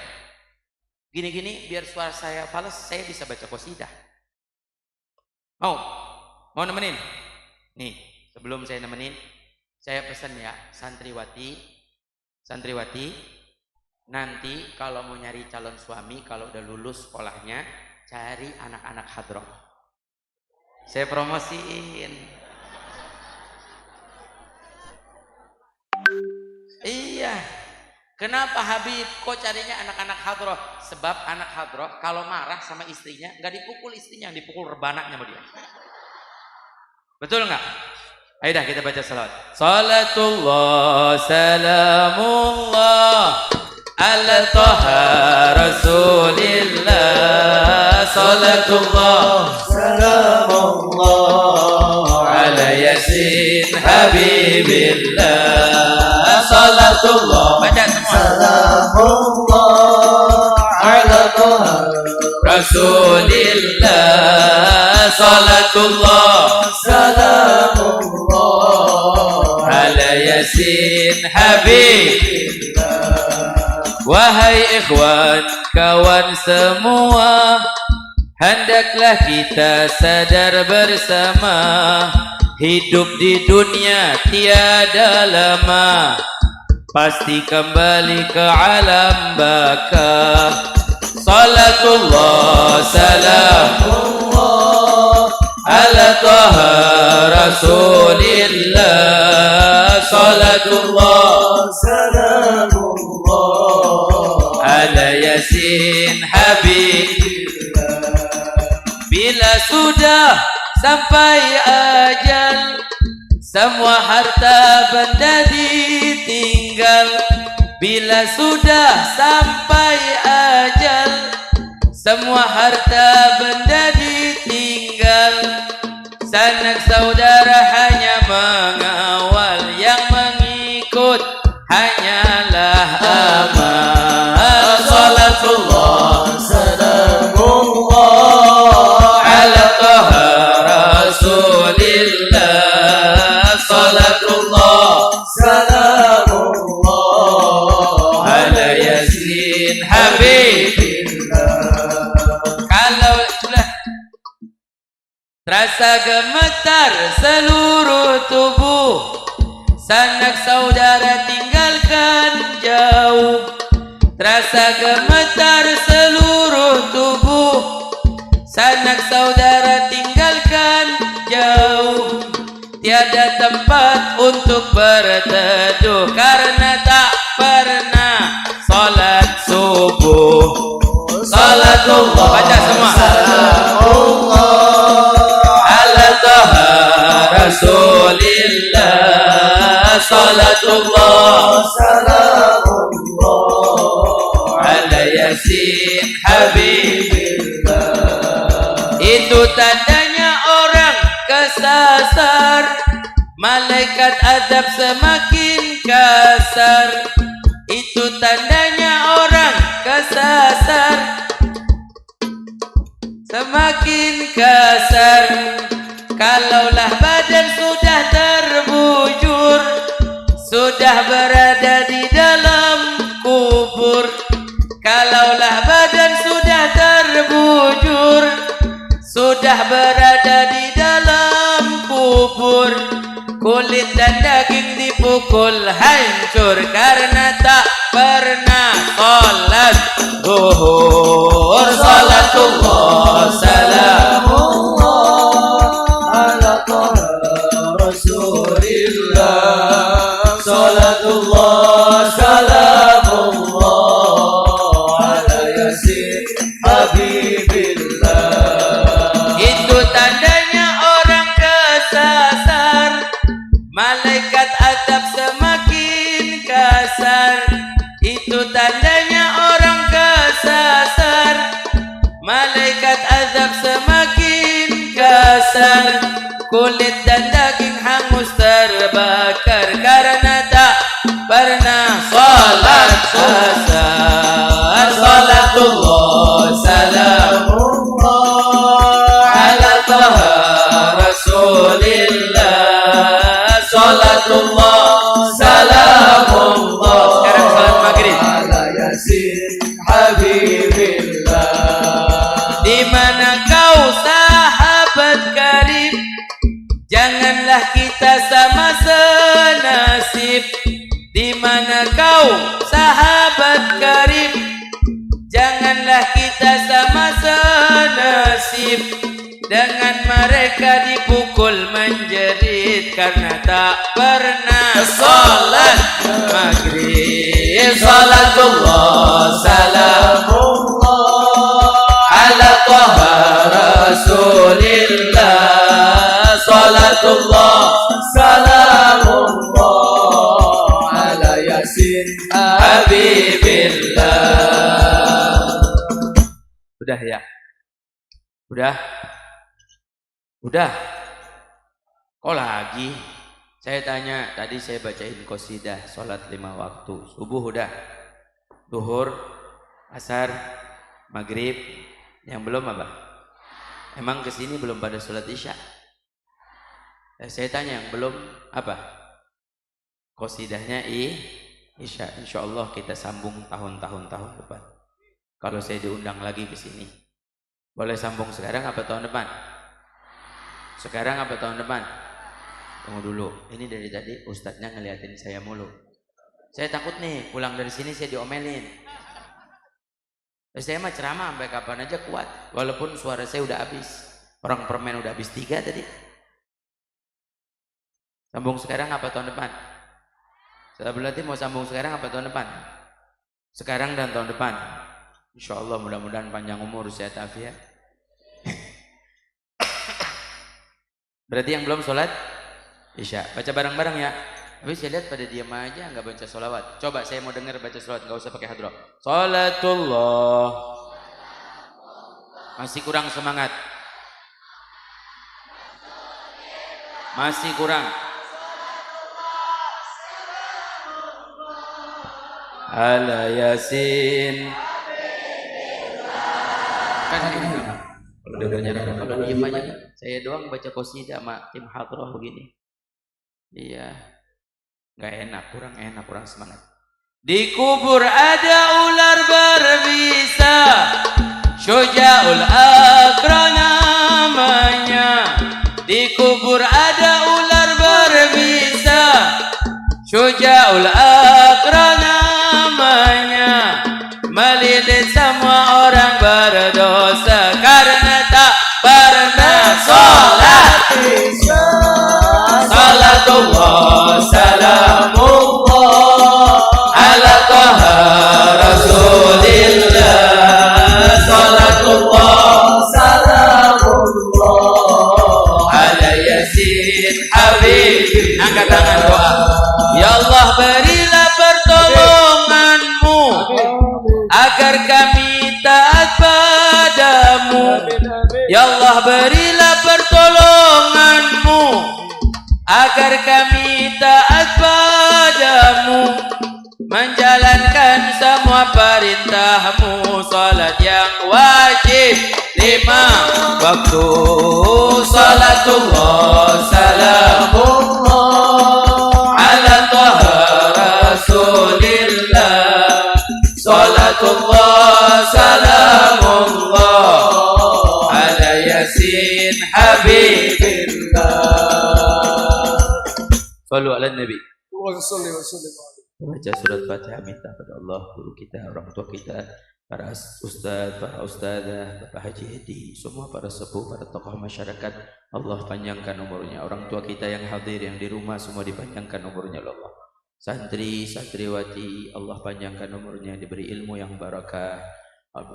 Gini-gini biar suara saya fals, saya bisa baca qasidah. Mau nemenin? Nih, sebelum saya nemenin, saya pesan ya, santriwati, nanti kalau mau nyari calon suami, kalau udah lulus sekolahnya, cari anak-anak hadroh. Saya promosiin. Iya. Kenapa Habib kok carinya anak-anak hadroh? Sebab anak hadroh kalau marah sama istrinya nggak dipukul istrinya, yang dipukul rebanaknya sama dia. Betul nggak? Ayo dah kita baca salawat. Salatullah salamullah ala taha rasulillah. Salatullah salamullah ala yasin habibillah. Salatullah baca semua. Salamullah ala taha rasulillah. Salatullah salamullah ala yasin habibillah. Wahai ikhwan kawan semua, hendaklah kita sadar bersama, hidup di dunia tiada lama, pasti kembali ke alam baka. Salatullah salamullah ala taha rasulillah. Salatullah salamullah ala yasin habibillah. Bila sudah sampai ajal, semua harta benda ditinggal. Bila sudah sampai ajal, semua harta benda ditinggal. Sanak saudara hanya mengawal, yang mengikut hanyalah amal. Salatullah salamullah ala taha rasulillah. Salatullah salamullah ala yasin habibillah. Kalau sudah terasa gemetar seluruh tubuh, sanak saudara tinggalkan jauh. Terasa gemetar seluruh tubuh, sanak saudara tinggalkan jauh. Tiada tempat untuk berteduh, karena tak pernah salat subuh. Salatullah baca semua. Salatullah ala taha rasulillah. Salatullah salamullah ala yasin habibillah. Itu tandanya orang kesasar, malaikat azab semakin kasar. Itu tandanya orang kesasar, semakin kasar. Kalaulah badan sudah terbujur, sudah berada di dalam kubur. Kalaulah badan sudah terbujur, sudah berada di dalam kubur. Kulit dan daging dipukul hancur, karena tak pernah salat zuhur. Salatullah salamullah ala taha rasulillah. Salatullah salamullah ala yasin habibillah. Itu tandanya orang kesasar, malaikat azab semakin kasar. Itu tandanya orang kesasar, malaikat azab semakin kasar. Kulit dan daging hangus terbakar, karena tak pernah salat asar. Salatullah salamullah ala taha rasulillah. Janganlah kita sama senasib, di mana kau sahabat karib. Janganlah kita sama senasib dengan mereka dipukul menjerit karena tak pernah salat maghrib. Salatullah salamullah ala taha rasulillah. Salatullah salamullah ala yasin habibillah. Udah ya? Udah? Udah? Kok lagi? Saya tanya, tadi saya bacain qasidah sholat 5 waktu. Subuh udah? Duhur, asar, maghrib. Yang belum apa? Emang kesini belum pada sholat isya? Saya tanya yang belum apa? Qasidahnya isya. Insya Allah kita sambung tahun-tahun depan. Kalau saya diundang lagi ke sini, boleh sambung sekarang apa tahun depan? Sekarang apa tahun depan? Tunggu dulu. Ini dari tadi ustadznya ngeliatin saya mulu. Saya takut nih pulang dari sini saya diomelin. Saya mah ceramah sampai kapan aja kuat. Walaupun suara saya udah habis. Orang permen udah habis 3 tadi. Sambung sekarang apa tahun depan? Saya berarti mau sambung sekarang apa tahun depan? Sekarang dan tahun depan. Insya Allah mudah-mudahan panjang umur, sehat afiat. Berarti yang belum sholat isya, baca bareng-bareng ya. Tapi saya lihat pada diam aja, nggak baca sholawat. Coba saya mau dengar baca sholawat, nggak usah pakai hadroh. Sholatullah. Masih kurang semangat. Masih kurang. Ala yasin. Kan ini kalau kalau diem aja, saya doang baca qasidah sama tim hadroh begini. Iya, nggak enak, kurang semangat. Di kubur ada ular berbisa, Syuja'ul Aqra namanya. Di kubur ada ular berbisa, Syuja'ul Aqra namanya. Melilit semua orang berdosa karena tak pernah sholat isya. Salatullah salamullah ala taha rasulillah. Salatullah salamullah ala yasin habib. Angkat tangan doa. Ya Allah, berilah pertolonganmu agar kami taat padamu. Ya Allah, berilah pertolonganmu agar kami taat padamu, menjalankan semua perintahmu. Salat yang wajib 5 waktu. Salatullah salamullah ala taha rasulillah. Salatullah salamullah ala yasin habibillah. Sallu ala nabi. Baca surat Fatihah, minta pada Allah, guru kita, orang tua kita, para ustaz, para ustazah, Bapak Haji Hedi, semua para sepuh, para tokoh masyarakat. Allah panjangkan umurnya. Orang tua kita yang hadir, yang di rumah, semua dipanjangkan umurnya Allah. Santri, santriwati, Allah panjangkan umurnya, diberi ilmu yang barakah,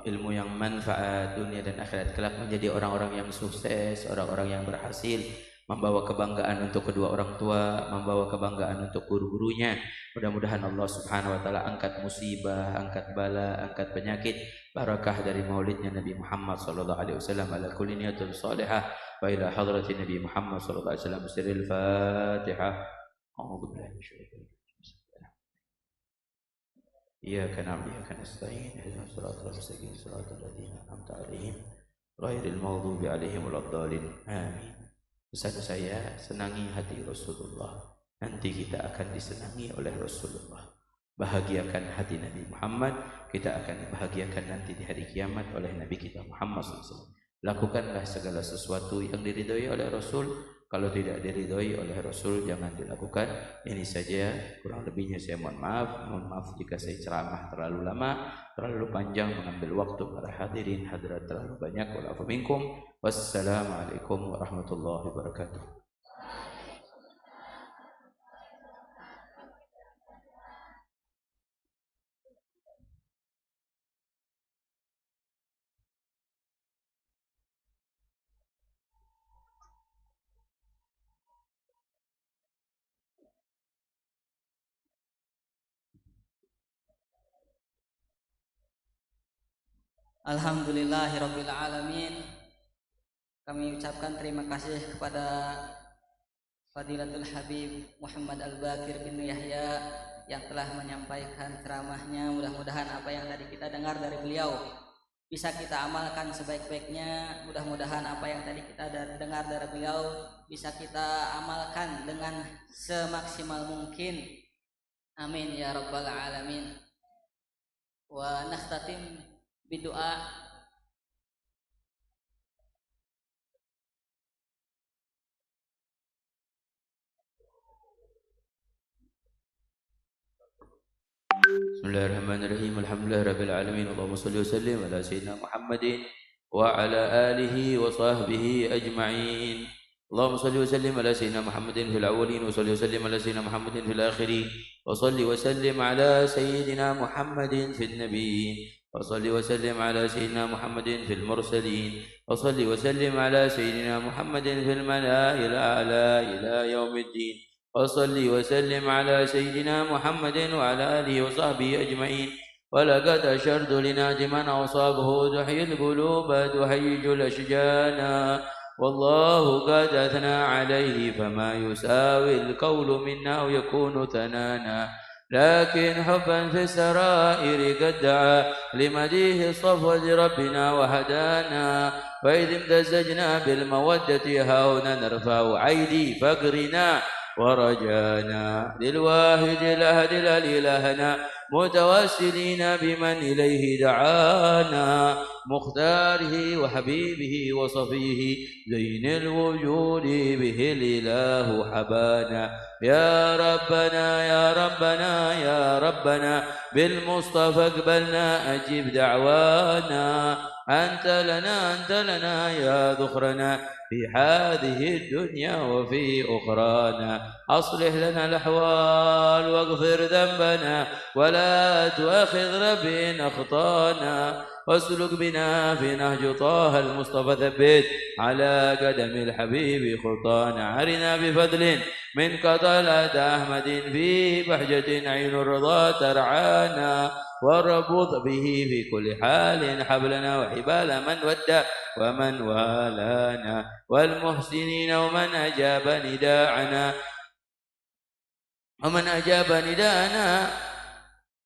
ilmu yang manfaat dunia dan akhirat, kelak menjadi orang-orang yang sukses, orang-orang yang berhasil, membawa kebanggaan untuk kedua orang tua, membawa kebanggaan untuk guru-gurunya. Mudah-mudahan Allah Subhanahu wa taala angkat musibah, angkat bala, angkat penyakit, barakah dari maulidnya Nabi Muhammad sallallahu alaihi wasallam ala kulli niyatin salihah wa ila hadratin Nabi Muhammad sallallahu alaihi wasallam. Sirril Fatihah. A'udzu billahi minasyaitonir rajim. Iyyaka na'budu wa iyyaka nasta'in. Ihdinas siratal mustaqim, siratal ladzina an'amta 'alaihim ghairil maghdubi 'alaihim waladdallin. Amin. Pesan saya, senangi hati Rasulullah, nanti kita akan disenangi oleh Rasulullah. Bahagiakan hati Nabi Muhammad, kita akan dibahagiakan nanti di hari kiamat oleh Nabi kita Muhammad SAW. Lakukanlah segala sesuatu yang diridhoi oleh Rasul, Kalau tidak diridhoi oleh Rasul jangan dilakukan. Ini saja, kurang lebihnya saya mohon maaf. Mohon maaf jika saya ceramah terlalu lama, terlalu panjang, mengambil waktu para hadirin hadirat terlalu banyak. Wa'afu minkum. Wassalamualaikum warahmatullahi wabarakatuh. Alhamdulillahirabbil alamin. Kami ucapkan terima kasih kepada Fadilatul Habib Muhammad Al-Bakir bin Yahya yang telah menyampaikan ceramahnya. Mudah-mudahan apa yang tadi kita dengar dari beliau bisa kita amalkan sebaik-baiknya. Mudah-mudahan apa yang tadi kita dengar dari beliau bisa kita amalkan dengan semaksimal mungkin. Amin ya rabbal alamin. Wa nakhtatim berdoa. Bismillahirrahmanirrahim. Alhamdulillahirabbil alamin. Allahumma shalli wa sallim ala sayyidina Muhammadin wa ala alihi wa sahbihi ajma'in. Allahumma shalli wa sallim ala sayyidina Muhammadin fil awwalin wa shalli wa sallim ala sayyidina Muhammadin fil akhirin wa shalli wa sallim ala sayyidina Muhammadin fil nabiyyin وصل وسلم على سيدنا محمد في المرسلين وصل وسلم على سيدنا محمد في الملأ الأعلى إلى يوم الدين وصل وسلم على سيدنا محمد وعلى آله وصحبه أجمعين. ولقد أشرت لناج من أصابه تحيي القلوب تهيج الأشجان والله قد أثنى عليه فما يساوي القول منا أو يكون ثنانا لكن حبا في السرائر قد دعا لمديه الصفوة ربنا وهدانا وإذ امتزجنا بالمودة هاهنا نرفع أيدي فقرنا ورجانا للواحد الأحد الإلهنا متوسلين بمن إليه دعانا مختاره وحبيبه وصفيه زين الوجود به الإله حبانا يا ربنا يا ربنا يا ربنا بالمصطفى اقبلنا أجب دعوانا أنت لنا يا ذخرنا في هذه الدنيا وفي أخرانا أصلح لنا الأحوال واغفر ذنبنا ولا تؤاخذ ربي إن أخطانا واسلك بنا في نهج طه المصطفى ثبت على قدم الحبيب خطانا أرنا بفضل منك طلعت أحمد في بهجة عين الرضا ترعانا واربط به في كل حال حبلنا وحبال من ودى ومن والانا والمحسنين ومن أجاب نداءنا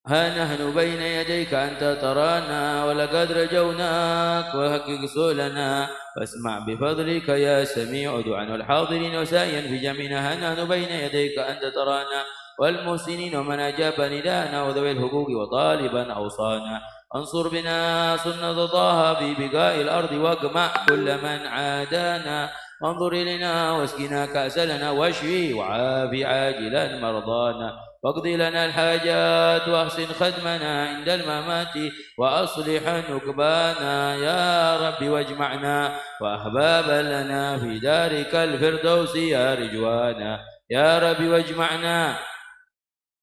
ها نحن بين يديك أنت ترانا ولقد رجوناك وحقق سؤلنا فاسمع بفضلك يا سميع دعانا الحاضرين وسائيا في جميعنا ها نحن بين يديك أنت ترانا والمحسنين ومن أجاب نداءنا وذوي الحقوق وطالبا أوصانا انصر بنا سنة طه في بقاء الأرض واقمع كل من عادانا وانظر إلينا واسقنا كأس لنا واشفي وعافي عاجلا مرضانا واقض لنا الحاجات واحسن خدمنا عند الممات وأصلح نكبانا يا رب واجمعنا وأحبابا لنا في دارك الفردوس يا رجوانا يا رب واجمعنا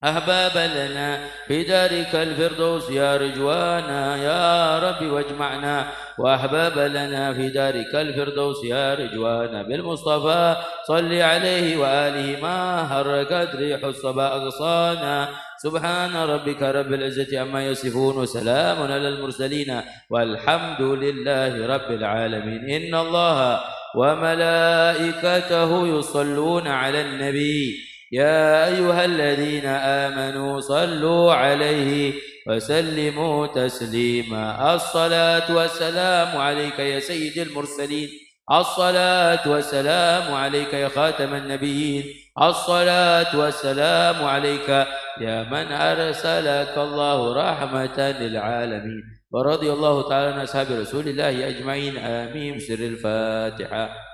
أحبابا لنا في دارك الفردوس يا رجوانا يا رب واجمعنا وأحبابا لنا في دارك الفردوس يا رجوانا بالمصطفى صل عليه وآله ما حركت ريح الصبا أغصانا سبحان ربك رب العزة عما يصفون وسلام على المرسلين والحمد لله رب العالمين. إن الله وملائكته يصلون على النبي يا أيها الذين آمنوا صلوا عليه وسلموا تسليما. الصلاة والسلام عليك يا سيد المرسلين الصلاة والسلام عليك يا خاتم النبيين الصلاة والسلام عليك يا من أرسلك الله رحمة للعالمين. ورضي الله تعالى عن أصحاب رسول الله أجمعين. آمين. سر الفاتحة.